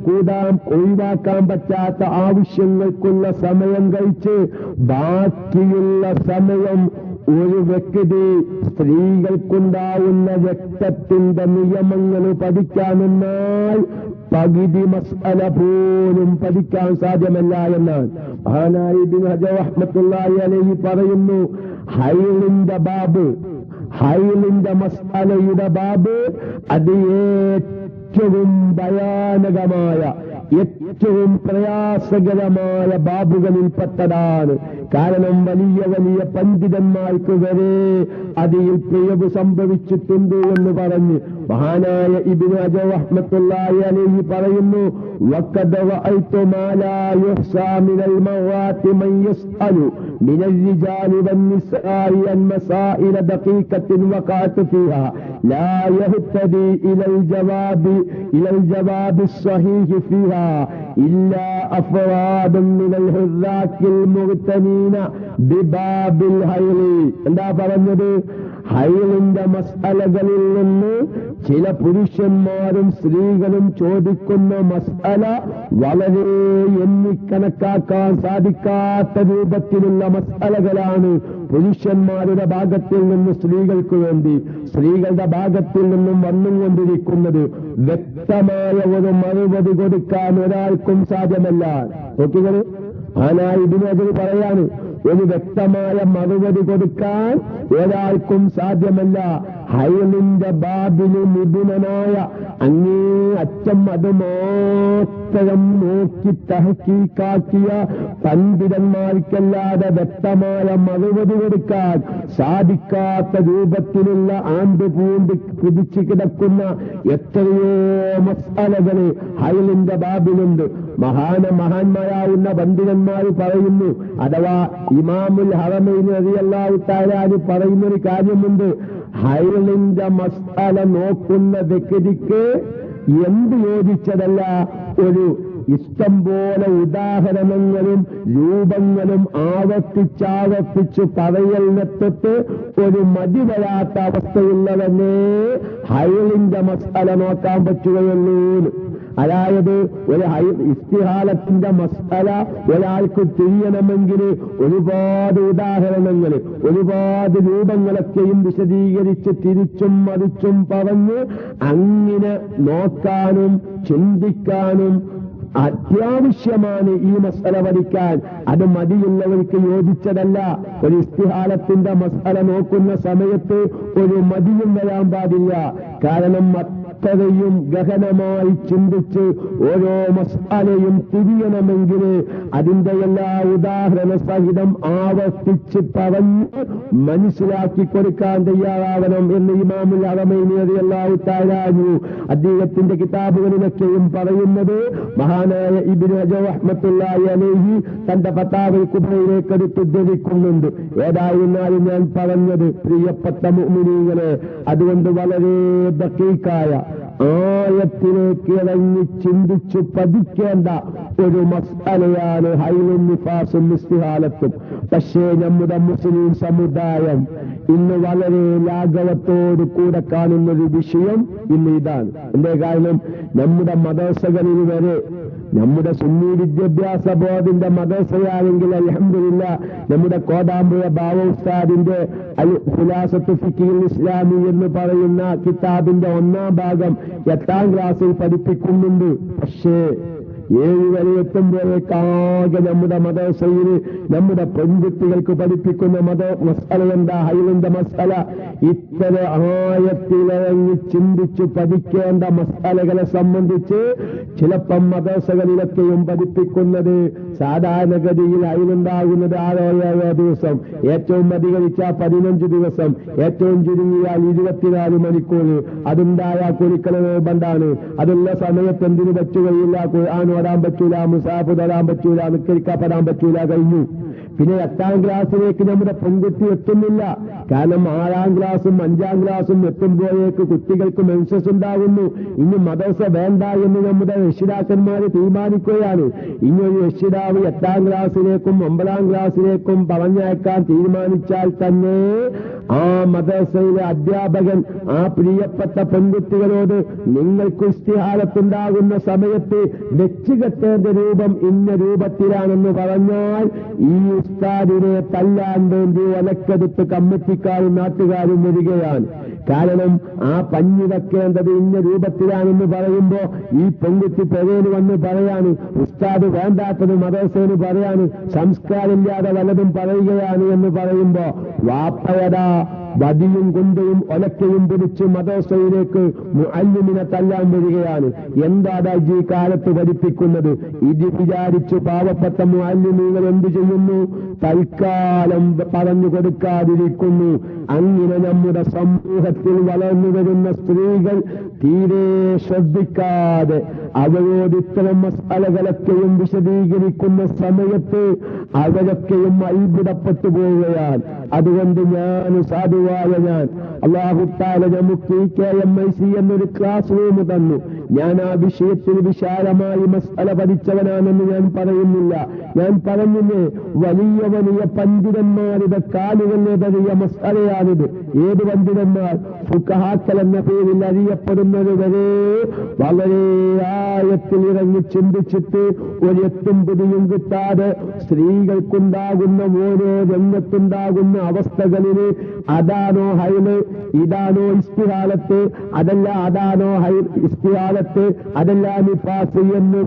ഒഴിവാക്കാൻ പറ്റാത്ത ആവശ്യങ്ങൾക്കുള്ള സമയം കഴിച്ച് ബാക്കിയുള്ള സമയം ഒരു വ്യക്തി സ്ത്രീകൾക്കുണ്ടാവുന്ന രക്തത്തിന്റെ നിയമങ്ങൾ പഠിക്കാമെന്നാൽ പകുതി മസ്അല പോലും പഠിക്കാൻ സാധ്യമല്ല എന്നാണ് മഹാനായ ഇബ്നു ഹജർ റഹ്മത്തുള്ളാഹി അലൈഹി പറയുന്നു. ഹൈലിന്റെ മസ്അലയുടെ ബാബ് അത് ഏറ്റവും ഭയാനകമായ, ഏറ്റവും പ്രയാസകരമായ ബാബുകളിൽപ്പെട്ടതാണ്. കാരണം വലിയ വലിയ പണ്ഡിതന്മാർക്ക് വരെ അതിൽ പിഴവ് സംഭവിച്ചിട്ടുണ്ട് എന്ന് പറഞ്ഞ് മഹാനായ ഇബ്നു ഹജർ റഹ്മത്തുള്ളാഹി അലൈഹി പറയുന്നു, വഖദ് റഅയ്തു മാ ലാ യുഹ്സാ മിനൽ മവാത്തി മൻ യസ്അലു മിനൽ റിജാലി വന്നിസാഇ അൻ മസാഇല ദഖീഖത്തിൻ വഖഅതു ഫീഹാ ലാ യഹ്തദി ഇലൽ ജവാബി സ്വഹീഹ് ഫീഹാ ഇല്ലാ അഫ്റാദുൻ മിനൽ ഹുറാക്കിൽ മുഗ്തനീന ബിബാബിൽ ഹൈലി. എന്താ പറഞ്ഞത്? ഹൈലിന്റെ മസ്അലകളിൽ നിന്ന് ചില പുരുഷന്മാരും സ്ത്രീകളും ചോദിക്കുന്ന മസ്അല വളരെ എണ്ണിക്കണക്കാക്കാൻ സാധിക്കാത്ത രൂപത്തിലുള്ള മസ്അലകളാണ് പുരുഷന്മാരുടെ ഭാഗത്തിൽ നിന്ന് സ്ത്രീകൾക്ക് വേണ്ടി, സ്ത്രീകളുടെ ഭാഗത്തിൽ നിന്നും വന്നുകൊണ്ടിരിക്കുന്നത്. വ്യക്തമായ ഒരു മറുപടി കൊടുക്കാൻ ഒരാൾക്കും സാധ്യമല്ല. നോക്കികള്, ആനായി ഇബ്നു പറയാണ്, ഒരു വ്യക്തമായ മറുപടി കൊടുക്കാൻ ഒരാൾക്കും സാധ്യമല്ല. ഹൈലിന്റെ ബാബിന് നിപുണനായ അങ്ങേ അറ്റം അത് മാത്രം നോക്കി തഹ്കീക്കാക്കിയ പണ്ഡിതന്മാർക്കല്ലാതെ വ്യക്തമായ മറുപടി കൊടുക്കാൻ സാധിക്കാത്ത രൂപത്തിലുള്ള ആണ്ട് പൂണ്ട് പിടിച്ചു കിടക്കുന്ന എത്രയോ മസ്അലകള് ഹൈലിന്റെ ബാബിലുണ്ട്. മഹാന്മാരാവുന്ന പണ്ഡിതന്മാർ പറയുന്നു, അഥവാ ഇമാമുൽ ഹറമൈൻ റളിയല്ലാഹു തആല അൻഹു പറയുന്നൊരു കാര്യമുണ്ട്, ഹൈലിന്റെ മസ്അല നോക്കുന്ന വ്യക്തിക്ക് എന്ത് യോജിച്ചതല്ല, ഒരു ഇഷ്ടം പോലെ ഉദാഹരണങ്ങളും രൂപങ്ങളും ആവർത്തിച്ചാവർത്തിച്ചു പറയലിനെത്തൊട്ട് ഒരു മടി വരാത്ത അവസ്ഥയുള്ളവനെ ഹൈലിന്റെ മസ്അല നോക്കാൻ പറ്റുകയുള്ളൂ. അതായത് ഒരു ഇസ്തിഹാലത്തിന്റെ മസ്അല ഒരാൾക്ക് തിരിയണമെങ്കിൽ ഒരുപാട് ഉദാഹരണങ്ങൾ, ഒരുപാട് രൂപങ്ങളൊക്കെയും വിശദീകരിച്ച് തിരിച്ചും മറിച്ചും പറഞ്ഞ് അങ്ങനെ നോക്കാനും ചിന്തിക്കാനും അത്യാവശ്യമാണ് ഈ മസ്അല പഠിക്കാൻ. അത് മടിയുള്ളവർക്ക് യോജിച്ചതല്ല. ഒരു ഇസ്തിഹാലത്തിന്റെ മസ്അല നോക്കുന്ന സമയത്ത് ഒരു മടിയും വരാൻ പാടില്ല. കാരണം അത്രയും ഗഹനമായി ചിന്തിച്ച് ഓരോ മസ്അലയും തിരിയണമെങ്കിൽ അതിന്റെ എല്ലാ ഉദാഹരണ സഹിതം ആവർത്തിച്ച് പറഞ്ഞ് മനസ്സിലാക്കി കൊടുക്കാൻ തയ്യാറാവണം എന്ന് ഇമാമുൽ ഹറമൈനി റളിയല്ലാഹു തആല അൻഹു അദ്ദേഹത്തിന്റെ കിതാബുകളിലൊക്കെയും പറയുന്നത് മഹാനായ ഇബ്നു ഹജർ റഹ്മത്തുള്ളാഹി അലൈഹി തന്റെ ഫതാവൽ കുബ്രയിലേക്ക് എടുത്തുദ്ധരിക്കുന്നുണ്ട്. ഏതായിരുന്നാലും ഞാൻ പറഞ്ഞത് പ്രിയപ്പെട്ട മുഅ്മിനീങ്ങളെ, അതുകൊണ്ട് വളരെ ദഖീഖായ ആയത്തിലേക്ക് ഇറങ്ങി ചിന്തിച്ചു പഠിക്കേണ്ട ഒരു മസ്അലയാണ് ഹൈലും നിഫാസും ഇസ്തിഹാലത്തും. പക്ഷേ നമ്മുടെ മുസ്ലിം സമുദായം ഇന്ന് വളരെ ലാഘവത്തോടു കൂടെ കാണുന്നൊരു വിഷയം ഇന്ന് ഇതാണ്. എന്റെ കാരണം നമ്മുടെ മദ്രസകളിൽ വരെ, നമ്മുടെ സുന്നി വിദ്യാഭ്യാസ ബോർഡിന്റെ മദ്രസയാണെങ്കിൽ അൽഹംദുലില്ലാഹ് നമ്മുടെ കോടാമ്പുഴ ബാവ ഉസ്താദിന്റെ അൽ ഖുലാസത്തു ഫിഖ്ഹിൽ ഇസ്ലാമി എന്ന് പറയുന്ന കിതാബിന്റെ 1ാം ഭാഗം 8ാം ക്ലാസ്സിൽ പഠിപ്പിക്കുന്നുണ്ട്. പക്ഷേ 7 വരെ എത്തുമ്പോഴേക്കാകെ നമ്മുടെ മദ്രസയിൽ നമ്മുടെ പെൺകുട്ടികൾക്ക് പഠിപ്പിക്കുന്ന മസ്അല എന്താ? ഹൈലിന്റെ മസ്അല. ഇത്തര ആയത്തിലിറങ്ങി ചിന്തിച്ചു പഠിക്കേണ്ട മസ്അലകളെ സംബന്ധിച്ച് ചിലപ്പം മദ്രസകളിലൊക്കെയും പഠിപ്പിക്കുന്നത് സാധാരണഗതിയിൽ ഹൈലുണ്ടാകുന്നത് 6-7 ദിവസം, ഏറ്റവും അധികരിച്ചാൽ 15 ദിവസം, ഏറ്റവും ചുരുങ്ങിയാൽ 24 മണിക്കൂർ. അതുണ്ടായ കുരുക്കള നിർബന്ധാണ്. അതുള്ള സമയത്ത് എന്തിനു പറ്റുകയില്ല? ഖുർആൻ ഓടാൻ പറ്റൂല, മുസാഫ് തൊടാൻ പറ്റൂല, നിസ്കരിക്കപ്പെടാൻ പറ്റൂല, കഴിഞ്ഞു. പിന്നെ 8ാം ക്ലാസ്സിലേക്ക് നമ്മുടെ പെൺകുട്ടി എത്തുന്നില്ല. കാരണം 6ാം ക്ലാസും 5ാം ക്ലാസും എത്തുമ്പോഴേക്ക് കുട്ടികൾക്ക് മെൻസസ് ഉണ്ടാകുന്നു. ഇനി മദ്രസ വേണ്ട എന്ന് നമ്മുടെ രക്ഷിതാക്കന്മാര് തീരുമാനിക്കുകയാണ്. ഇനി ഒരു രക്ഷിതാവ് 8ാം ക്ലാസ്സിലേക്കും 9ാം ക്ലാസ്സിലേക്കും പറഞ്ഞയക്കാൻ തീരുമാനിച്ചാൽ തന്നെ ആ മദ്രസയിലെ അധ്യാപകൻ ആ പ്രിയപ്പെട്ട പെൺകുട്ടികളോട് നിങ്ങൾക്ക് ഇസ്തിഹാലത്തുണ്ടാകുന്ന സമയത്ത് വെച്ചുകെട്ടേണ്ട രൂപം ഇന്ന രൂപത്തിലാണെന്ന് പറഞ്ഞാൽ ഈ ഉസ്താദിനെ തല്ലാൻ വേണ്ടി ഒലക്കെടുത്ത് കമ്മിറ്റിക്കാരും നാട്ടുകാരും വരികയാണ്. കാരണം ആ പഞ്ഞി വെക്കേണ്ടത് ഇന്ന രൂപത്തിലാണെന്ന് പറയുമ്പോ ഈ പെൺകുട്ടി പെരേന് വന്ന് പറയാണ്, ഉസ്താദ് വേണ്ടാത്തത് മദ്രസേന് പറയാണ്, സംസ്കാരമില്ലാതെ വല്ലതും പറയുകയാണ് എന്ന് പറയുമ്പോ വാപ്പയടാ വടിയും കൊണ്ടയും ഒലക്കയും പിടിച്ച് മദ്രസയിലേക്ക് മുഅല്ലിമിനെ തല്ലാൻ വരികയാണ്. എന്താണ് ഈ കാലത്ത് പഠിപ്പിക്കുന്നത്? ഇത് വിചാരിച്ച് പാവപ്പെട്ട മുഅല്ലിമീങ്ങൾ എന്തു ചെയ്യുന്നു? തൽക്കാലം പറഞ്ഞു കൊടുക്കാതിരിക്കുന്നു. അങ്ങനെ നമ്മുടെ സമൂഹത്തിൽ വളർന്നു വരുന്ന സ്ത്രീകൾ തീരെ ശ്രദ്ധിക്കാതെ അവരോട് ഇത്തരം മസ്അലകളൊക്കെയും വിശദീകരിക്കുന്ന സമയത്ത് അവരൊക്കെയും അത്ഭുതപ്പെട്ടു പോവുകയാണ്. അതുകൊണ്ട് ഞാൻ അല്ലാഹു തആല നമുക്ക് KMIC എന്നൊരു ക്ലാസ് റൂം തന്നു. ഞാൻ ആ വിഷയത്തിൽ വിശാലമായി മസ്അല പഠിച്ചവനാണെന്ന് ഞാൻ പറയുന്നില്ല. ഞാൻ പറഞ്ഞില്ലേ, വലിയ വലിയ പണ്ഡിതന്മാരുടെ കാലുകളിലെറിയ മസ്അലയാണിത്. ഏത് പണ്ഡിതന്മാർ? ഫുഖഹാക്കൾ എന്ന പേരിൽ അറിയപ്പെടുന്നത് വരെ വളരെ ആയത്തിൽ ഇറങ്ങി ചിന്തിച്ചിട്ട് ഒരെത്തും പിടിയും കിട്ടാതെ സ്ത്രീകൾക്കുണ്ടാകുന്ന ഓരോ രംഗത്തുണ്ടാകുന്ന അവസ്ഥകളില് അതാണോ ഹൈല്, ഇതാണോ ഇസ്തിഹാലത്ത്, അതല്ല അതാണോ ഇസ്തിഹാലത്ത്, അതല്ല നിഫാസ് എന്ന്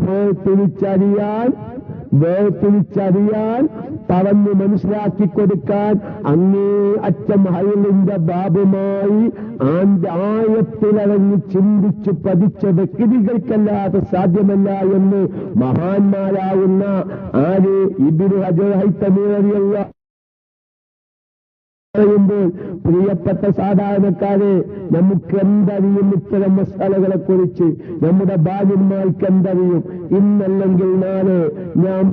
വേർതിരിച്ചറിയാൻ പറഞ്ഞു മനസ്സിലാക്കി കൊടുക്കാൻ അങ്ങേ അറ്റം ഹൈലിന്റെ ബാബുമായി ആയത്തിലിറങ്ങി ചിന്തിച്ചു പഠിച്ച വ്യക്തികൾക്കല്ലാതെ സാധ്യമല്ല എന്ന് മഹാന്മാരാവുന്ന ആര് ഇബ്നു ഹജർ ഹൈതമി റളിയല്ലാഹു പറയുമ്പോൾ, പ്രിയപ്പെട്ട സാധാരണക്കാരെ, നമുക്ക് എന്തറിയും ഇത്തരം മസ്അലകളെ കുറിച്ച്? നമ്മുടെ ഭാര്യന്മാർക്ക് എന്തറിയും? ഇന്നല്ലെങ്കിൽ നാളെ ഞാൻ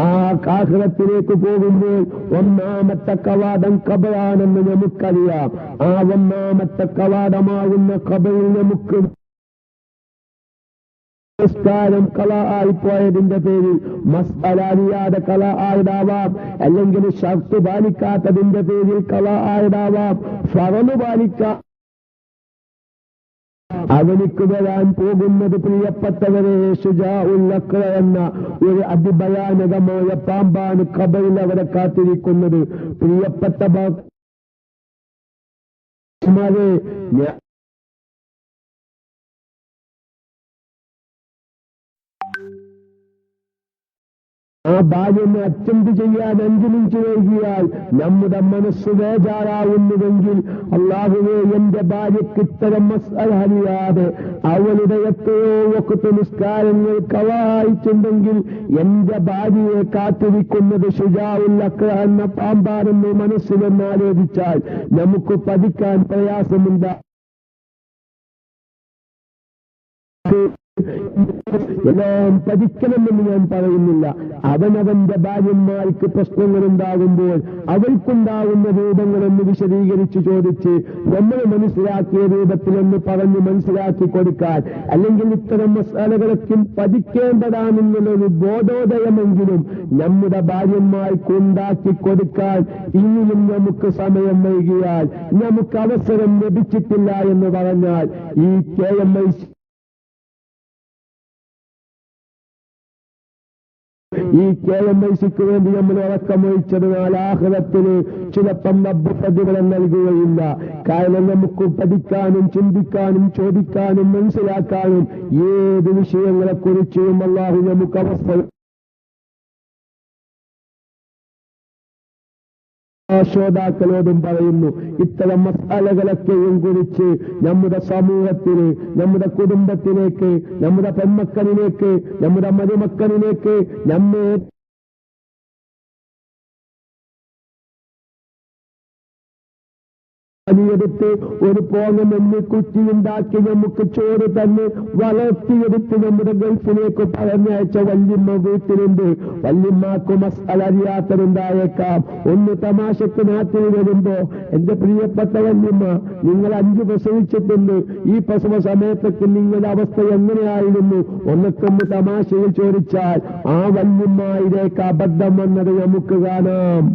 ആ ആഖിറത്തിലേക്ക് പോകുമ്പോൾ ഒന്നാമത്തെ കവാടം ഖബറാണെന്ന് നമുക്കറിയാം. ആ ഒന്നാമത്തെ കവാടമാകുന്ന ഖബറിൽ നമുക്ക് നിസ്കാരം കള ആയിപ്പോയതിന്റെ പേരിൽ മസ്അല അറിയാതെ കള ആയതാവാം, അല്ലെങ്കിൽ ഷർത്ത് പാലിക്കാത്തതിന്റെ പേരിൽ കള ആയതാവാം, ഫറള് പാലിക്കാ അവനിക്ക് വരാൻ പോകുന്നത് പ്രിയപ്പെട്ടവരെ ശുജാഉൽ അഖ്റ എന്ന ഒരു അതിഭയാനകമായ പാമ്പാണ് ഖബറിൽ അവരെ കാത്തിരിക്കുന്നത്. പ്രിയപ്പെട്ട ആ ഭാര്യനെ അറ്റൻഡ് ചെയ്യാൻ 5 മിനിറ്റ് വൈകിയാൽ നമ്മുടെ മനസ്സ് ബേജാറാവുന്നുവെങ്കിൽ, അല്ലാഹുവേ എന്റെ ഭാര്യയ്ക്ക് ഇത്തരം മസ്അല അറിയാതെ അവളുടെ എത്രയോ വഖ്ത് നിസ്കാരങ്ങൾ കളായിട്ടുണ്ടെങ്കിൽ എന്റെ ഭാര്യയെ കാത്തിരിക്കുന്നത് ശുജാഉൽ അഖ്റ എന്ന പാമ്പാണെന്ന് മനസ്സിലെന്ന് ആലോചിച്ചാൽ നമുക്ക് പഠിക്കാൻ പ്രയാസമുണ്ട്. എല്ലാം പഠിക്കണമെന്ന് ഞാൻ പറയുന്നില്ല. അവനവന്റെ ഭാര്യന്മാർക്ക് പ്രശ്നങ്ങളുണ്ടാകുമ്പോൾ അവർക്കുണ്ടാകുന്ന രൂപങ്ങളൊന്ന് വിശദീകരിച്ച് ചോദിച്ച് നമ്മൾ മനസ്സിലാക്കിയ രൂപത്തിലൊന്ന് പറഞ്ഞ് മനസ്സിലാക്കി കൊടുക്കാൻ, അല്ലെങ്കിൽ ഇത്തരം മസാലകളൊക്കെ പഠിക്കേണ്ടതാണെന്നുള്ളൊരു ബോധോദയമെങ്കിലും നമ്മുടെ ഭാര്യന്മാർക്ക് ഉണ്ടാക്കി കൊടുക്കാൻ ഇനിയും നമുക്ക് സമയം വൈകിയാൽ, നമുക്ക് അവസരം ലഭിച്ചിട്ടില്ല എന്ന് പറഞ്ഞാൽ ഈ KMI KMICക്ക് വേണ്ടി നമ്മൾ ഉറക്കമൊഴിച്ചതിനാൽ ആഖിറത്തിൽ ചിലപ്പം റബ്ബ് പ്രതിഫലം നൽകുകയില്ല. കാരണം നമുക്ക് പഠിക്കാനും ചിന്തിക്കാനും ചോദിക്കാനും മനസ്സിലാക്കാനും ഏത് വിഷയങ്ങളെക്കുറിച്ചും അല്ലാഹു നമുക്ക് അവസരം ശ്രോതാക്കളോടും പറയുന്നു. ഇത്തരം മസാലകളൊക്കെയും കുറിച്ച് നമ്മുടെ സമൂഹത്തിന്, നമ്മുടെ കുടുംബത്തിലേക്ക്, നമ്മുടെ പെൺമക്കളിലേക്ക്, നമ്മുടെ മരുമക്കളിലേക്ക് നമ്മെ പണിയെടുത്ത് ഒരു പോങ്ങമെന്ന് കുറ്റിയുണ്ടാക്കി നമുക്ക് ചോറ് തന്നെ വളർത്തിയെടുത്ത് നമ്മുടെ ഗൾഫിലേക്ക് പറഞ്ഞയച്ച വല്യമ്മ വീട്ടിലുണ്ട്. വല്യമ്മക്ക് മസ്അല അറിയാത്തതുണ്ടായേക്കാം. ഒന്ന് തമാശക്ക് നാട്ടിൽ വരുമ്പോ, എന്റെ പ്രിയപ്പെട്ട വല്യമ്മ, നിങ്ങൾ 5 പ്രസവിച്ചിട്ടുണ്ട്, ഈ പ്രസവ സമയത്തൊക്കെ നിങ്ങളുടെ അവസ്ഥ എങ്ങനെയായിരുന്നു ഒന്നൊക്കൊന്ന് തമാശയിൽ ചോദിച്ചാൽ ആ വല്യമ്മയിലേക്ക് അബദ്ധം വന്നത് നമുക്ക് കാണാം.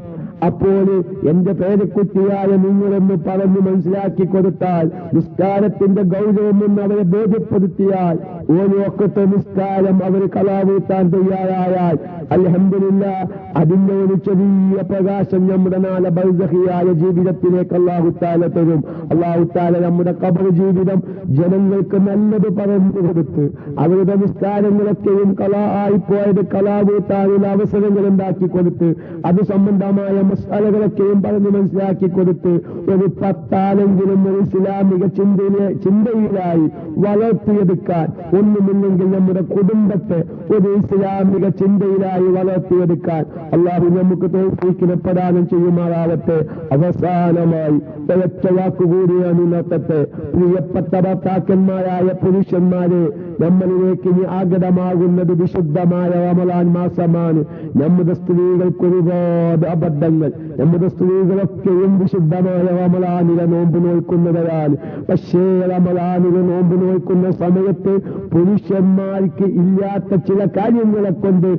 അപ്പോൾ എന്റെ പേരക്കുട്ടിയായ നിങ്ങളെന്ന് പറഞ്ഞു മനസ്സിലാക്കി കൊടുത്താൽ, നിസ്കാരത്തിന്റെ ഗൗരവമെന്ന് അവരെ ബോധ്യപ്പെടുത്തിയാൽ, ഒരു വഖ്ത് നിസ്കാരം അവർ കളാവൂത്താൻ തയ്യാറായാൽ അൽഹംദുലില്ലാഹ് അതിന്റെ ഒരു ചെറിയ പ്രകാശം നമ്മുടെ നാളെ ബർസഖിയായ ജീവിതത്തിലേക്ക് അല്ലാഹു തആല തരും. അല്ലാഹു തആല നമ്മുടെ ഖബർ ജീവിതം ജനങ്ങൾക്ക് നല്ലത് പറഞ്ഞു കൊടുത്ത് അവരുടെ നിസ്കാരങ്ങളൊക്കെയും കളായിപ്പോയത് കളാവൂത്താനുള്ള അവസരങ്ങൾ ഉണ്ടാക്കി കൊടുത്ത് അത് സംബന്ധമായ മസാലകളൊക്കെയും പറഞ്ഞ് മനസ്സിലാക്കി കൊടുത്ത് ഒരു 10 ആളെങ്കിലും ഒരു ഇസ്ലാമിക ചിന്തയിലായി വളർത്തിയെടുക്കാൻ, ഒന്നുമില്ലെങ്കിൽ നമ്മുടെ കുടുംബത്തെ ഒരു ഇസ്ലാമിക ചിന്തയിലായി വളർത്തിയെടുക്കാൻ അല്ലാഹു നമുക്ക് തൗഫീഖിനെ പ്രദാനം ചെയ്യുമാറാവട്ടെ. അവസാനമായി ഒരൊറ്റ വാക്കുകൂടിയാണ് നടത്തട്ടെ. പ്രിയപ്പെട്ട ഭർത്താക്കന്മാരായ പുരുഷന്മാരെ, നമ്മളിലേക്ക് ഇനി ആഗതമാകുന്നത് വിശുദ്ധമായ റമളാൻ മാസമാണ്. നമ്മുടെ സ്ത്രീകൾക്ക് ഒരുപാട് അബദ്ധങ്ങൾ, നമ്മുടെ സ്ത്രീകളൊക്കെയും വിശുദ്ധമായ റമളാനിലെ നോമ്പ് നോക്കുന്നവരാണ്. പക്ഷേ റമളാനിലെ നോമ്പ് നോക്കുന്ന സമയത്ത് പുരുഷന്മാർക്ക് ഇല്ലാത്ത ചില കാര്യങ്ങളെ കൊണ്ട്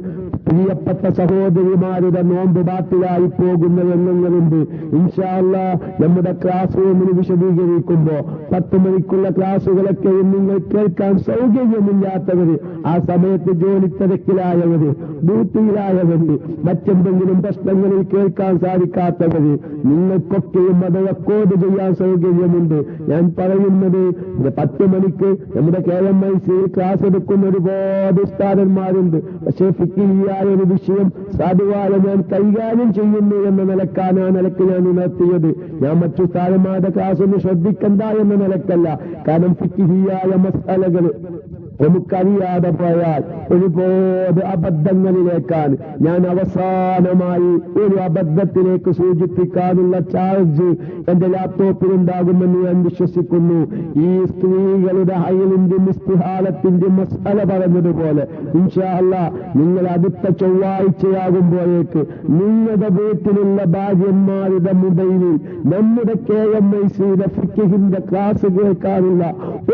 പ്രിയപ്പെട്ട സഹോദരിമാരുടെ നോമ്പ് ബാത്തിലായി പോകുന്ന രംഗങ്ങളുണ്ട്. ഇൻഷാ അല്ലാഹ് നമ്മുടെ ക്ലാസ് റൂമിന് വിശദീകരിക്കുമ്പോ 10 മണിക്കുള്ള ക്ലാസുകളൊക്കെയും നിങ്ങൾ കേൾക്കാൻ സൗകര്യമില്ലാത്തവര്, ആ സമയത്ത് ജോലി തിരക്കിലായവര്, ഡ്യൂട്ടിയിലായവര്, മറ്റെന്തെങ്കിലും പ്രശ്നങ്ങളിൽ കേൾക്കാൻ സാധിക്കാത്തവര്, നിങ്ങൾക്കൊക്കെയും അത് റെക്കോർഡ് ചെയ്യാൻ സൗകര്യമുണ്ട്. ഞാൻ പറയുന്നത് 10 മണിക്ക് നമ്മുടെ KMIC ക്ലാസ് എടുക്കുന്ന ഒരുപാട് ഉസ്താദന്മാരുണ്ട്. പക്ഷേ ഫിഖിഹിയായ ഒരു വിഷയം സാധുവായ ഞാൻ കൈകാര്യം ചെയ്യുന്നു എന്ന നിലക്കാണ് ആ നിലക്ക് ഞാൻ ഉണർത്തിയത്. ഞാൻ മറ്റു ഉസ്താദന്മാരുടെ ക്ലാസ് ഒന്ന് ശ്രദ്ധിക്കണ്ട എന്ന നിലക്കല്ല. കാരണം ഫിഖിഹിയായ മസ്അലകൾ നമുക്കറിയാതെ പോയാൽ ഒരുപാട് അബദ്ധങ്ങളിലേക്കാണ്. ഞാൻ അവസാനമായി ഒരു അബദ്ധത്തിലേക്ക് സൂചിപ്പിക്കാനുള്ള ചാർജ് എന്റെ ലാപ്ടോപ്പിലുണ്ടാകുമെന്ന് ഞാൻ വിശ്വസിക്കുന്നു. ഈ സ്ത്രീകളുടെ ഹൈലിന്റെയും ഇസ്തിഹാലത്തിന്റെ മസ്അല പറഞ്ഞതുപോലെ ഇൻഷാ അല്ലാഹ് നിങ്ങൾ അടുത്ത ചൊവ്വാഴ്ചയാകുമ്പോഴേക്ക് നിങ്ങളുടെ വീട്ടിലുള്ള ഭാര്യന്മാരുടെ മൊബൈലിൽ നമ്മുടെ KMICയുടെ ഫിഖിഹിന്റെ ക്ലാസ് കേൾക്കാനുള്ള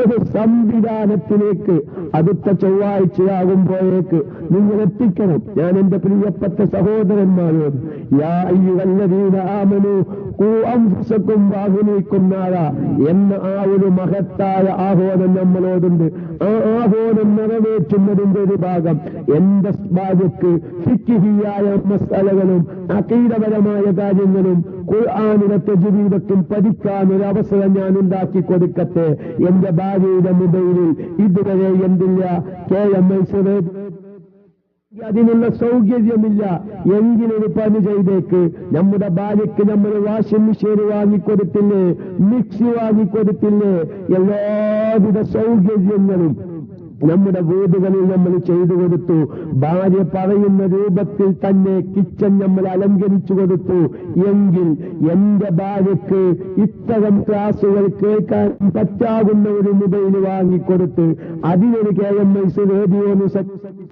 ഒരു സംവിധാനത്തിലേക്ക് അടുത്ത ചൊവ്വാഴ്ചയാകുമ്പോഴേക്ക് നിങ്ങൾ എത്തിക്കണം. ഞാൻ എന്റെ പ്രിയപ്പെട്ട സഹോദരന്മാരോട് യാ അയ്യുഹല്ലദീന ആമനൂ ഖൂ അൻഫുസകും വഅഹ്ലീകും നാറാ എന്ന ആ ഒരു മഹത്തായ ആഹ്വാനം നമ്മളോടുണ്ട്. ആ ആഹ്വാനം നിറവേറ്റുന്നതിന്റെ ഒരു ഭാഗം എന്റെ ഭാര്യക്ക് ഫിഖ്ഹിയായ മസലകളും അഖീദപരമായ കാര്യങ്ങളും ഖുർആനിലെ തജ്വീദും പഠിക്കാൻ ഒരു അവസരം ഞാൻ ഉണ്ടാക്കി കൊടുക്കട്ടെ. എന്റെ ഭാര്യയുടെ മൊബൈലിൽ ഇതുവരെ എന്തില്ല KMS അതിനുള്ള സൗകര്യമില്ല. എങ്കിലൊരു പണി ചെയ്തേക്ക്. നമ്മുടെ ഭാര്യയ്ക്ക് നമ്മൾ വാഷിംഗ് മെഷീൻ വാങ്ങിക്കൊടുത്തില്ലേ, മിക്സി വാങ്ങിക്കൊടുത്തില്ലേ, എല്ലാവിധ സൗകര്യങ്ങളും നമ്മുടെ വീടുകളിൽ നമ്മൾ ചെയ്തു കൊടുത്തു. ഭാര്യ പറയുന്ന രൂപത്തിൽ തന്നെ കിച്ചൺ നമ്മൾ അലങ്കരിച്ചു കൊടുത്തു. എങ്കിൽ എന്റെ ഭാര്യയ്ക്ക് ഇത്തരം ക്ലാസുകൾ കേൾക്കാൻ പറ്റാകുന്ന ഒരു മൊബൈൽ വാങ്ങിക്കൊടുത്ത് അതിനൊരു KMS റേഡിയോന്ന്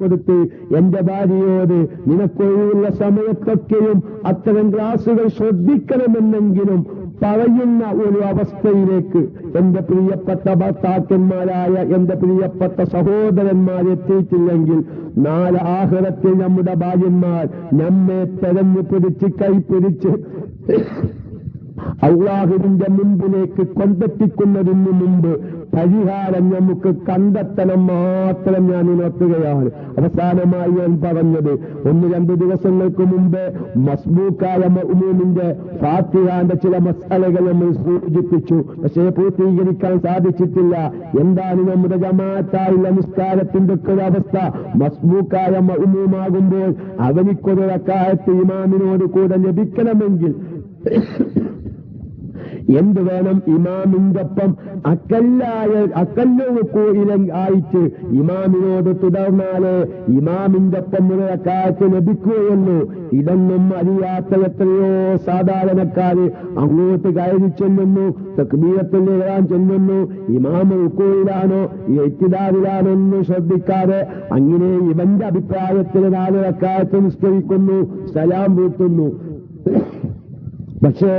കൊടുത്ത് എന്റെ ഭാര്യയോട് നിനക്കൊഴിവുള്ള സമയത്തൊക്കെയും അത്തരം ക്ലാസുകൾ ശ്രദ്ധിക്കണമെന്നെങ്കിലും പറയുന്ന ഒരു അവസ്ഥയിലേക്ക് എന്റെ പ്രിയപ്പെട്ട ഭർത്താക്കന്മാരായ എന്റെ പ്രിയപ്പെട്ട സഹോദരന്മാരെത്തിയിട്ടില്ലെങ്കിൽ നാളെ ആഖിറത്തിൽ നമ്മുടെ ഭാര്യന്മാർ നമ്മെ തെരഞ്ഞു പിടിച്ച് കൈപിടിച്ച് അല്ലാഹുവിന്റെ മുമ്പിലേക്ക് കൊണ്ടെത്തിക്കുന്നതിന് മുമ്പ് പരിഹാരം നമുക്ക് കണ്ടെത്തണം മാത്രം ഞാൻ ഉണർത്തുകയാണ്. അവസാനമായി ഞാൻ പറഞ്ഞത് 1-2 ദിവസങ്ങൾക്ക് മുമ്പ് മസ്ബൂക്കായ മഅ്മൂമിന്റെ ഫാത്തിഹാന്റെ ചില മസലകൾ നമ്മൾ സൂചിപ്പിച്ചു. പക്ഷേ പൂർത്തീകരിക്കാൻ സാധിച്ചിട്ടില്ല. എന്താണ് നമ്മുടെ ജമാഅത്തായുള്ള നിസ്കാരത്തിന്റെ ഒക്കെ ഒരു അവസ്ഥ? മസ്ബൂക്കായ മഅ്മൂമാകുമ്പോൾ അവനിക്കൊരു റക്അത്ത് ഇമാമിനോട് കൂടെ ലഭിക്കണമെങ്കിൽ എന്ത് വേണം? ഇമാമിന്റെ ഒപ്പം ആയിട്ട് ഇമാമിനോട് തുടർന്നാലേ ഇമാമിന്റെ ഒപ്പം ഒരു റക്അത്ത് ലഭിക്കുകയുള്ളൂ. ഇതൊന്നും അറിയാത്ത എത്രയോ സാധാരണക്കാര് അങ്ങോട്ട് കയറി ചെല്ലുന്നു, തക്ബീറത്തുൽ ഇഹ്റാം ചെല്ലുന്നു, ഇമാം റുകൂഇലാണോ ഇഅ്തിദാലിലാണോ ഒന്നും ശ്രദ്ധിക്കാതെ അങ്ങനെ ഇവന്റെ അഭിപ്രായത്തിൽ 4 റക്അത്ത് നിസ്കരിക്കുന്നു, സലാം വീട്ടുന്നു. പക്ഷേ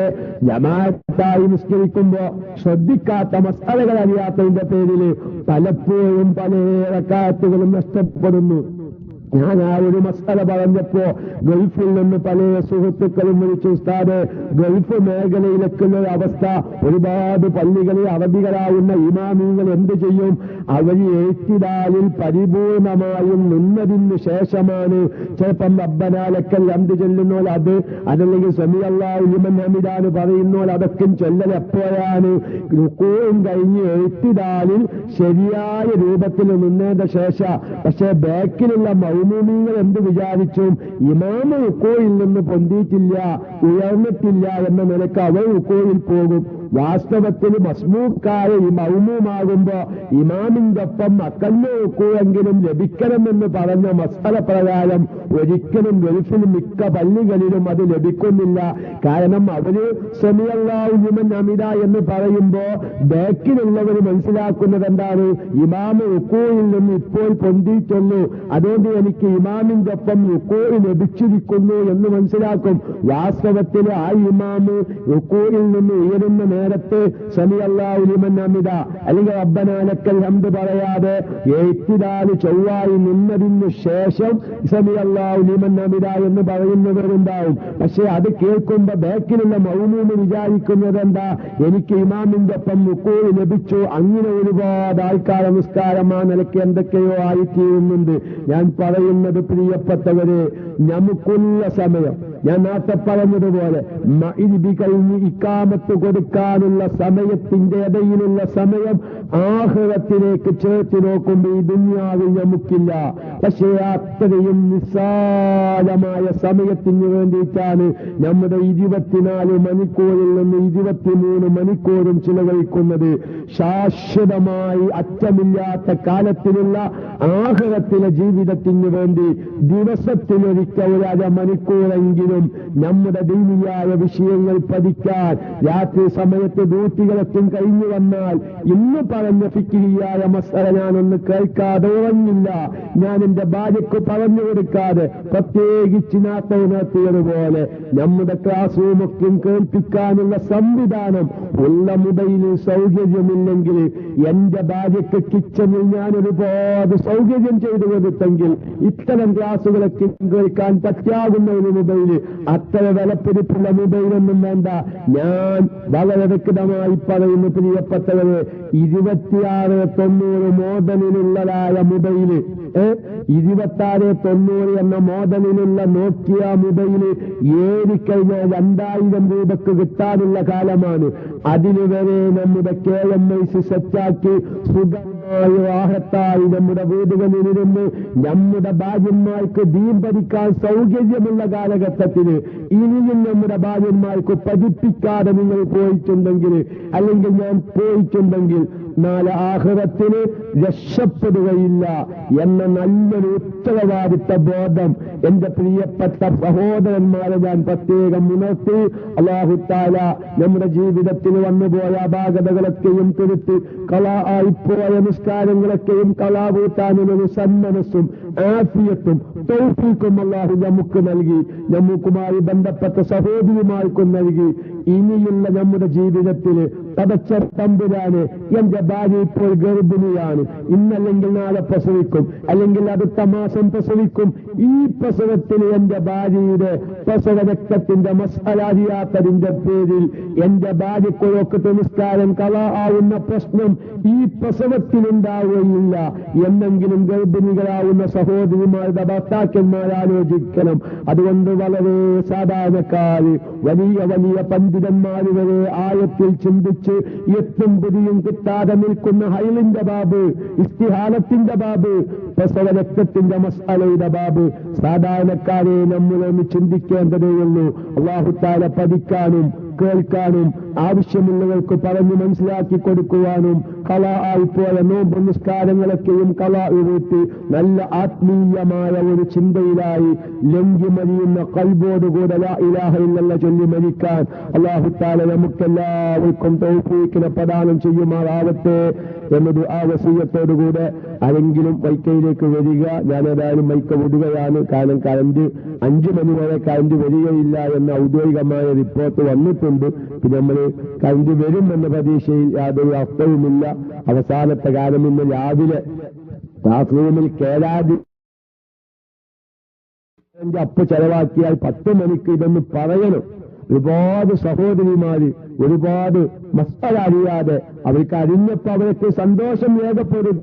ജമാഅത്തായി നിസ്കരിക്കുമ്പോ ശ്രദ്ധിക്കാത്ത മസാലകൾ അറിയാത്തതിന്റെ പേരിൽ പലപ്പോഴും പല റക്അത്തുകളും നഷ്ടപ്പെടുന്നു. ഞാൻ ആ ഒരു മസാല പറഞ്ഞപ്പോ ഗൾഫിൽ നിന്ന് പല സുഹൃത്തുക്കളും വിളിച്ചു, ഉസ്താദ് ഗൾഫ് മേഖലയിലേക്കുള്ള അവസ്ഥ, ഒരുപാട് പള്ളികളിൽ അറബികളാവുന്ന ഇമാമിങ്ങൾ എന്ത് ചെയ്യും? അവർ എഴുത്തിടാലിൽ പരിപൂർണമായും നിന്നതിന് ശേഷമാണ് ചിലപ്പം റബ്ബനാ ലക്കൽ ഹംദ് ചൊല്ലുന്നോൾ അത്, അതല്ലെങ്കിൽ സമീ അല്ലാഹു ലിമൻ ഹമിദാന് പറയുന്നോൾ അതൊക്കെ ചൊല്ലൽ എപ്പോഴാണ്? റുകൂഉം കഴിഞ്ഞ് എഴുത്തിടാലിൽ ശരിയായ രൂപത്തിൽ നിന്നതിന്റെ ശേഷം. പക്ഷേ ബാക്കിലുള്ള മൗമൂമിങ്ങൾ എന്ത് വിചാരിച്ചു? ഇമാമ റുകൂഇൽ നിന്ന് പൊന്തിയിട്ടില്ല, ഉയർന്നിട്ടില്ല എന്ന നിലക്ക് അവർ റുകൂഇൽ പോകും. വാസ്തവത്തിൽ മസ്ബൂക്കായ ഈ മൗമൂമാകുമ്പോ ഇമാമിന്റെ ഒപ്പം അക്കല്ല് റുകൂഎങ്കിലും ലഭിക്കണമെന്ന് പറഞ്ഞ മസല പ്രകാരം ഒരിക്കലും ഗൾഫിൽ മിക്ക പള്ളികളിലും അത് ലഭിക്കുന്നില്ല. കാരണം അവര് സമീ അല്ലാഹു ലിമൻ ഹമിദ എന്ന് പറയുമ്പോ ബാക്കിലുള്ളവർ മനസ്സിലാക്കുന്നത് എന്താണ്? ഇമാമ റുകൂഇൽ നിന്ന് ഇപ്പോൾ പൊന്തിയിട്ടുള്ളൂ, അതുകൊണ്ട് എനിക്ക് ഇമാമിന്റെ ഒപ്പം റുകൂഇ ലഭിച്ചിരിക്കുന്നു എന്ന് മനസ്സിലാക്കും. വാസ്തവത്തിൽ ആ ഇമാമ് റുകൂഇൽ നിന്ന് ഉയരുന്ന നേരത്തെ സമീ അല്ലാഹു ലിമൻ ഹമിദ അല്ലെങ്കിൽ റബ്ബനാ ലക്കൽ ഹംദ് പറയാതെ ഇഅ്തിദാൽ ചൊവ്വായി നിന്നതിന് ശേഷം സമീ അല്ലാഹു ലിമൻ ഹമിദ എന്ന് പറയുന്നവരുണ്ടാവും. പക്ഷെ അത് കേൾക്കുമ്പോ ബാക്കിലുള്ള മൗമൂമ് വിചാരിക്കുന്നത് എന്താ? എനിക്ക് ഇമാമിന്റെ ഒപ്പം റുകൂഇ ലഭിച്ചു. അങ്ങനെ ഒരുപാട് ആൾക്കാരെ നിസ്കാരം ആ നിലയ്ക്ക് എന്തൊക്കെയോ ആയിത്തീരുന്നുണ്ട്. ഞാൻ പറയുന്നത് പ്രിയപ്പെട്ടവരെ, നമുക്കുള്ള സമയം ഞാൻ നേരത്തെ പറഞ്ഞതുപോലെ മഗ്‌രിബ് കഴിഞ്ഞ് ഇഖാമത്ത് കൊടുക്കാനുള്ള സമയത്തിന്റെ ഇടയിലുള്ള സമയം ആഖിറത്തിലേക്ക് ചേർത്ത് നോക്കുമ്പോൾ ഈ ദുനിയാവിൽ നമുക്കില്ല. പക്ഷേ അത്രയും നിസ്സാരമായ സമയത്തിന് വേണ്ടിയിട്ടാണ് നമ്മുടെ 24 മണിക്കൂറിൽ നിന്ന് 23 മണിക്കൂറും ചിലവഴിക്കുന്നത്. ശാശ്വതമായി അറ്റമില്ലാത്ത കാലത്തിലുള്ള ആഖിറത്തിലെ ജീവിതത്തിന് വേണ്ടി ദിവസത്തിലൊരിക്കൽ ഒരു 1/2 മണിക്കൂറെങ്കിലും സമയങ്ങളിലും നമ്മുടെ ദീനിയായ വിഷയങ്ങൾ പഠിക്കാൻ രാത്രി സമയത്ത് ഡ്യൂട്ടികളൊക്കെ കഴിഞ്ഞു വന്നാൽ ഇന്ന് പറഞ്ഞ ഫിക്ഹിയായ മസല ഞാനൊന്ന് കേൾക്കാതെ ഉറങ്ങില്ല. ഞാൻ എന്റെ ഭാര്യയ്ക്ക് പറഞ്ഞു കൊടുക്കാതെ പ്രത്യേകിച്ച് നാട്ടം നടത്തിയതുപോലെ നമ്മുടെ ക്ലാസ് റൂമൊക്കെ കേൾപ്പിക്കാനുള്ള സംവിധാനം ഉള്ള മൊബൈലിൽ സൗകര്യമില്ലെങ്കിൽ എന്റെ ഭാര്യയ്ക്ക് കിച്ചണിൽ ഞാൻ ഒരുപാട് സൗകര്യം ചെയ്തു കൊടുത്തെങ്കിൽ ഇത്തരം ക്ലാസുകളൊക്കെ കേൾക്കാൻ പറ്റാകുന്ന ഒരു മൊബൈല്, അത്ര വിലപ്പിടിപ്പുള്ള മൊബൈലൊന്നും വേണ്ട. ഞാൻ വളരെ വ്യക്തമായി പറയുന്നു പ്രിയപ്പെട്ടവരെ, 2690 മോഡലിലുള്ളതായ മൊബൈല്, 2690 എന്ന മോഡലിലുള്ള നോക്കിയ മൊബൈല് ഏറിക്കഴിഞ്ഞാൽ 2000 രൂപക്ക് കിട്ടാനുള്ള കാലമാണ്. അതിന് വരെ നമ്മുടെ KMIC സെറ്റാക്കി സുഖമായി വാഹത്തായി നമ്മുടെ വീടുകളിലിരുന്ന് നമ്മുടെ ഭാര്യന്മാർക്ക് ദീൻ പഠിക്കാൻ സൗകര്യമുള്ള കാലഘട്ടത്തിൽ ഇനിയും നമ്മുടെ ഭാര്യന്മാർക്ക് പഠിപ്പിക്കാതെ നിങ്ങൾ പോയിട്ടുണ്ടെങ്കിൽ, അല്ലെങ്കിൽ ഞാൻ പോയിട്ടുണ്ടെങ്കിൽ നാളെ ആഖിറത്തിന് രക്ഷപ്പെടുകയില്ല എന്ന നല്ലൊരു ഉത്തരവാദിത്ത ബോധം എന്റെ പ്രിയപ്പെട്ട സഹോദരന്മാരെ ഞാൻ പ്രത്യേകം ഉണർത്തി. അല്ലാഹു തആല നമ്മുടെ ജീവിതത്തിൽ വന്നുപോയ അപാകതകളൊക്കെയും തിരുത്തി കളായിപ്പോയ നിസ്കാരങ്ങളൊക്കെയും കളാകൂട്ടാനുള്ളൊരു സന്മനസ്സും ആഫിയത്തും തൗഫീഖും അല്ലാഹു നമുക്ക് നൽകി, നമുക്കുമായി ബന്ധപ്പെട്ട സഹോദരിമാർക്കും നൽകി. ഇനിയുള്ള നമ്മുടെ ജീവിതത്തിൽ പടച്ച തമ്പുരാന് എന്റെ ഭാര്യ ഇപ്പോൾ ഗർഭിണിയാണ്, ഇന്നല്ലെങ്കിൽ നാളെ പ്രസവിക്കും, അല്ലെങ്കിൽ അടുത്ത മാസം പ്രസവിക്കും. ഈ പ്രസവത്തിൽ എന്റെ ഭാര്യയുടെ പ്രസവ രക്തത്തിന്റെ മസാല അറിയാത്തതിന്റെ പേരിൽ എന്റെ ഭാര്യക്കൊക്കെ നിസ്കാരം ആവുന്ന പ്രശ്നം ഈ പ്രസവത്തിലുണ്ടാവുകയില്ല എന്നെങ്കിലും ഗർഭിണികളാവുന്ന സഹോദരിമാരുടെ ഭർത്താക്കന്മാർ ആലോചിക്കണം. അതുകൊണ്ട് വളരെ സാധാരണക്കാര് വലിയ വലിയ പണ്ഡിതന്മാര് വരെ ആയത്തിൽ ചിന്തിച്ച് എത്തും പുതിയും കിട്ടാതെ നിൽക്കുന്ന ഹൈലിന്റെ ബാബ്, ഇസ്തിഹാലത്തിന്റെ ബാബ്, പ്രസവ രക്തത്തിന്റെ മസാലയുടെ ബാബ് സാധാരണക്കാരെ നമ്മളൊന്ന് ചിന്തിക്കേണ്ടതേയുള്ളൂ. അല്ലാഹു തആല പഠിക്കാനും കേൾക്കാനും ആവശ്യമുള്ളവർക്ക് പറഞ്ഞു മനസ്സിലാക്കി കൊടുക്കുവാനും കളായിപ്പോയ നോമ്പ് നിസ്കാരങ്ങളൊക്കെയും കളായിട്ട് നല്ല ആത്മീയമായ ഒരു ചിന്തയിലായി ലംഘി മരിയുന്ന ഖൽബോടുകൂടെ ലാ ഇലാഹ ഇല്ലല്ലാഹ് ചൊല്ലി മരിക്കാൻ അല്ലാഹു തആല നമുക്കെല്ലാവർക്കും തൗഫീഖിനെ പ്രദാനം ചെയ്യുമാറാവട്ടെ എന്നൊരു വസിയത്തോടുകൂടെ ആരെങ്കിലും മൈക്കയിലേക്ക് വരിക. ഞാൻ ഏതായാലും മൈക്ക വിടുകയാണ്. കാരണം കറന്റ് 5 മണി വരെ കറന്റ് വരികയില്ല എന്ന ഔദ്യോഗികമായ റിപ്പോർട്ട് വന്നിട്ടുണ്ട്. പിന്നെ നമ്മൾ കറന്റ് വരുമെന്ന പ്രതീക്ഷയിൽ യാതൊരു അർത്ഥവുമില്ല. അവസാനത്തെ കാലം ഇന്ന് രാവിലെ ക്ലാസ് റൂമിൽ കേടാതി അപ്പ് ചെലവാക്കിയാൽ 10 മണിക്ക് ഇതൊന്ന് പറയണം. ഒരുപാട് സഹോദരിമാര് ഒരുപാട് മസ്തല അറിയാതെ അവർക്ക് അറിഞ്ഞപ്പോ അവർക്ക് സന്തോഷം രേഖപ്പെടും.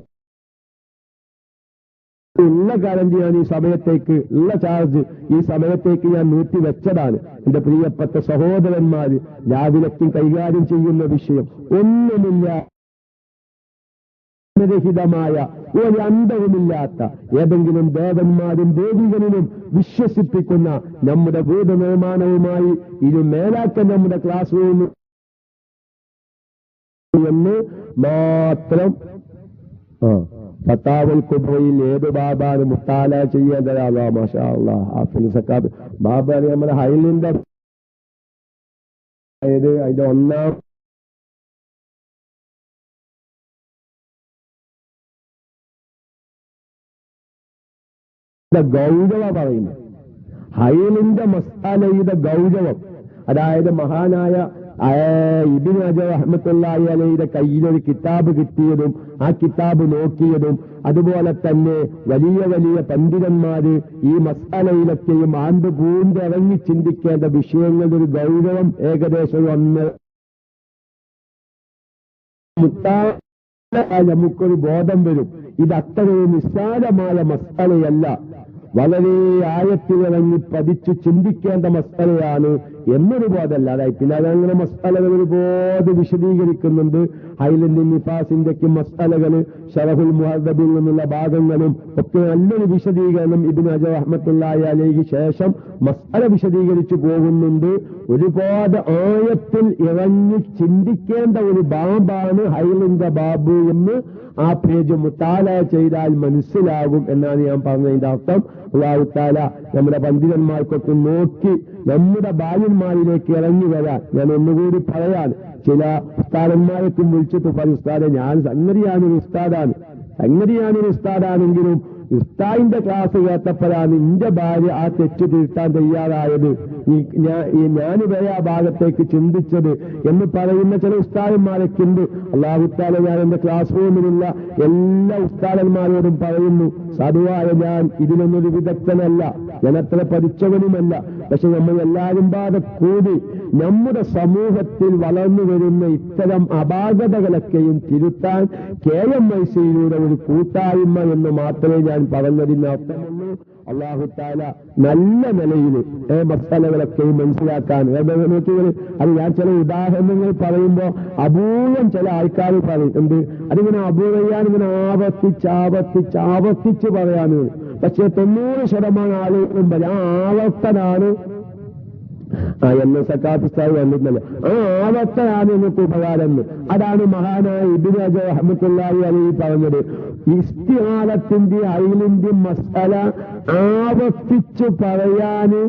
ഉള്ള കറന്റ് ഞാൻ ഈ സമയത്തേക്ക് ഉള്ള ചാർജ് ഈ സമയത്തേക്ക് ഞാൻ നീട്ടിവെച്ചതാണ്. എന്റെ പ്രിയപ്പെട്ട സഹോദരന്മാര് രാവിലേക്കും കൈകാര്യം ചെയ്യുന്ന വിഷയം ഒന്നുമില്ല രഹിതമായ ഒരു അന്തവുമില്ലാത്ത ഏതെങ്കിലും ദേവന്മാരും ദേവികളിലും വിശ്വസിപ്പിക്കുന്ന നമ്മുടെ വീട് നിർമ്മാണവുമായി ഇത് മേലാക്ക നമ്മുടെ ക്ലാസ് റൂം എന്ന് മാത്രം ഫത്താവുൽ കുബ്രയിൽ ഏത് ബാബാണ് മുത്താല ചെയ്യേണ്ടതാണോ? മാഷാ അല്ലാഹ് ഹാഫിൽ സക്കാത്ത് ബാബാണ് നമ്മുടെ ഹൈലിന്റെ അതിന്റെ ഒന്നാം ഗൗരവ പറയുന്നു. ഹൈലിന്റെ മസാലയുടെ ഗൗരവം, അതായത് മഹാനായ ഇബ്നു ഹജർ റഹ്മത്തുള്ളാഹി അലൈഹിയുടെ കയ്യിലൊരു കിതാബ് കിട്ടിയതും ആ കിതാബ് നോക്കിയതും അതുപോലെ തന്നെ വലിയ വലിയ പണ്ഡിതന്മാര് ഈ മസാലയിലൊക്കെയും ആണ്ട് പൂണ്ട് ഇറങ്ങി ചിന്തിക്കേണ്ട വിഷയങ്ങളുടെ ഒരു ഗൗരവം ഏകദേശം നമുക്കൊരു ബോധം വരും. ഇത് അത്രയും നിസ്സാരമായ മസാലയല്ല, വളരെ ആഴത്തിലിറങ്ങി പതിച്ചു ചിന്തിക്കേണ്ട മസാലയാണ് എന്നൊരു ബോധമല്ല. അതായത് പിന്നെ അതങ്ങനെ മസാലകൾ ഒരുപാട് വിശദീകരിക്കുന്നുണ്ട്. ഹൈലിന്റെ നിഫാസിന്റെ മസാലകൾ ശറഹുൽ മുഹദ്ദബിൽ നിന്നുള്ള ഭാഗങ്ങളും ഒക്കെ നല്ലൊരു വിശദീകരണം ഇബ്നു ഹജർ റഹ്മത്തുള്ളാഹി അലൈഹി ശേഷം മസാല വിശദീകരിച്ചു പോകുന്നുണ്ട്. ഒരുപാട് ആഴത്തിൽ ഇറങ്ങി ചിന്തിക്കേണ്ട ഒരു ബാബാണ് ഹൈലിന്റെ ബാബ് എന്ന് ആ പേജ് മുത്താല ചെയ്താൽ മനസ്സിലാകും എന്നാണ് ഞാൻ പറഞ്ഞതിന്റെ അർത്ഥം. അല്ലാഹു തആല നമ്മുടെ പണ്ഡിതന്മാർക്കൊക്കെ നോക്കി നമ്മുടെ ഭാര്യന്മാരിലേക്ക് ഇറങ്ങി വരാൻ ഞാൻ ഒന്നുകൂടി പറയാൻ. ചില ഉസ്താദന്മാരൊക്കെ വിളിച്ചിട്ട് പറയും, ഉസ്താദെ ഞാൻ സംഗതിയാനൊരു ഉസ്താദാണെങ്കിലും ഉസ്താദിന്റെ ക്ലാസ് കേട്ടപ്പോഴാണ് നിന്റെ ഭാര്യ ആ തെറ്റ് തിരുത്താൻ തയ്യാറായത്, ഞാൻ വരെ ആ ഭാഗത്തേക്ക് ചിന്തിച്ചത് എന്ന് പറയുന്ന ചില ഉസ്താദന്മാരൊക്കെ ഉണ്ട്. അല്ലാഹു തആല ഞാൻ എന്റെ ക്ലാസ് റൂമിലുള്ള എല്ലാ ഉസ്താദന്മാരോടും പറയുന്നു, സാധുവായ ഞാൻ ഇതിനൊന്നൊരു വിദഗ്ധനല്ല, ഞാൻ അത്ര പഠിച്ചവനുമല്ല. പക്ഷെ നമ്മൾ എല്ലാവരും പാടെ കൂടി നമ്മുടെ സമൂഹത്തിൽ വളർന്നു വരുന്ന ഇത്തരം അപാകതകളൊക്കെയും തിരുത്താൻ KMIC-യിലൂടെ ഒരു കൂട്ടായ്മ എന്ന് മാത്രമേ ഞാൻ പറഞ്ഞതിന് അർത്ഥമുള്ളൂ. അല്ലാഹു തആല നല്ല നിലയിൽ മസാലകളൊക്കെയും മനസ്സിലാക്കാൻ നോക്കിയത്. അത് ഞാൻ ചില ഉദാഹരണങ്ങൾ പറയുമ്പോൾ അപൂർവം ചില ആൾക്കാർ പറയും എന്ത് അതിങ്ങനെ അപൂർവയാൻ ഇങ്ങനെ ആവർത്തിച്ച് പറയാന്. പക്ഷെ 90% ആളുകളും പറയും ആ ആവർത്തനാണ് എന്ന് സക്കാത്ത് ഉസ്താദ് വന്നിട്ടില്ല, ആ ആവർത്തനാണ് നിങ്ങൾക്ക് ഉപകാരം. അതാണ് മഹാനായ ഇബ്നു ഹജർ റഹ്മത്തുള്ളാഹി അലൈഹി പറഞ്ഞത്. ഇസ്തിഹാലത്തിന്റെ അയിലിന്റെ മസാല ആവർത്തിച്ചു പറയാന്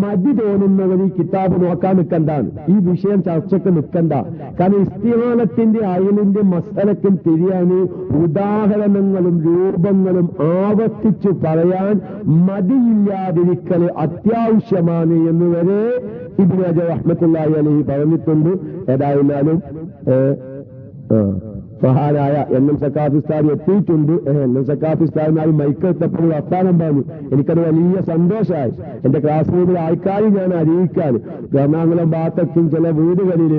മതി തോന്നുന്നവർ ഈ കിതാബ് നോക്കാൻ നിൽക്കണ്ടാണ്, ഈ വിഷയം ചർച്ചയ്ക്ക് നിൽക്കണ്ട. കാരണം ഇസ്തിഹാലത്തിന്റെ അയിലിന്റെ മസാലക്കും തിരിയാന് ഉദാഹരണങ്ങളും രൂപങ്ങളും ആവർത്തിച്ചു പറയാൻ മതിയില്ലാതിരിക്കൽ അത്യാവശ്യമാണ് എന്ന് വരെ ഇബ്നു ഹജർ റഹ്മത്തുള്ളാഹി അലൈഹി പറഞ്ഞിട്ടുണ്ട്. ഏതായാലും മഹാനായ സക്കാത്ത് ഉസ്താദ് എത്തിയിട്ടുണ്ട്. സക്കാത്ത് ഉസ്താദിനായി മൈക്കെടുത്തപ്പോൾ വർത്താനം പറഞ്ഞു. എനിക്കത് വലിയ സന്തോഷമായി. എന്റെ ക്ലാസ് റൂമിൽ ആൾക്കാർ ഞാൻ അറിയിക്കാൻ. എറണാകുളം ഭാഗത്തൊക്കെയും ചില വീടുകളിൽ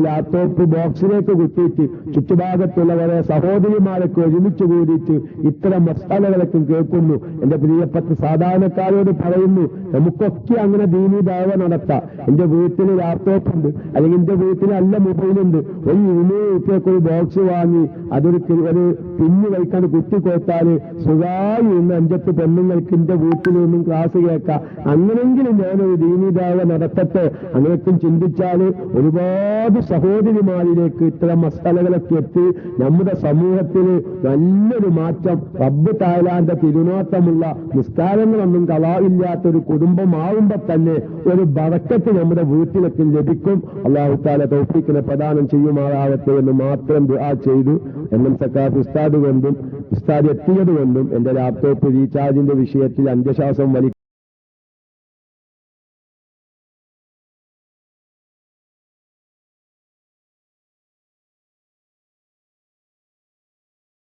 ലാപ്ടോപ്പ് ബോക്സിലേക്ക് കുത്തിയിട്ട് ചുറ്റുഭാഗത്തുള്ളവരെ സഹോദരിമാരൊക്കെ ഒരുമിച്ച് കൂടിയിട്ട് ഇത്തരം മസാലകളൊക്കെ കേൾക്കുന്നു. എന്റെ പ്രിയപ്പെട്ട സാധാരണക്കാരോട് പറയുന്നു, നമുക്കൊക്കെ അങ്ങനെ ദീനീ ദഅവ നടത്താം. എന്റെ വീട്ടിൽ ലാപ്ടോപ്പ് ഉണ്ട്, അല്ലെങ്കിൽ എന്റെ വീട്ടിൽ നല്ല മൊബൈലുണ്ട്, ഒരു 200 രൂപയ്ക്ക് ഒരു ബോക്സ് വാങ്ങി അതൊരു പിന്നു കഴിക്കാൻ കുത്തിക്കോത്താല് സുഖമായി ഇന്ന് 5 പെണ്ണുങ്ങൾക്ക് എന്റെ വീട്ടിൽ നിന്നും ക്ലാസ് കേൾക്കാം. അങ്ങനെങ്കിലും ഞാനൊരു ദീനീ ദഅവ നടത്തട്ടെ. അങ്ങനെയൊക്കെ ചിന്തിച്ചാല് ഒരുപാട് സഹോദരിമാരിലേക്ക് ഇത്തരം മസാലകളൊക്കെ എത്തി നമ്മുടെ സമൂഹത്തിൽ നല്ലൊരു മാറ്റം, റബ്ബ് തആലാന്റെ തിരുനോട്ടമുള്ള നിസ്കാരങ്ങളൊന്നും കളാവില്ലാത്തൊരു കുടുംബമാവുമ്പോ തന്നെ ഒരു ബറക്കത്ത് നമ്മുടെ വീട്ടിലൊക്കെ ലഭിക്കും. അല്ലാഹു തആല തൗഫീഖിനെ പ്രദാനം ചെയ്യുമാറാവട്ടെ എന്ന് മാത്രം ദുആ ചെയ്തു. സക്കാത്ത് ഉസ്താദ് കൊണ്ടും ഉസ്താദ് എത്തിയത് കൊണ്ടും എന്റെ ലാപ്ടോപ്പ് റീചാർജിന്റെ വിഷയത്തിൽ അന്ത്യശ്വാസം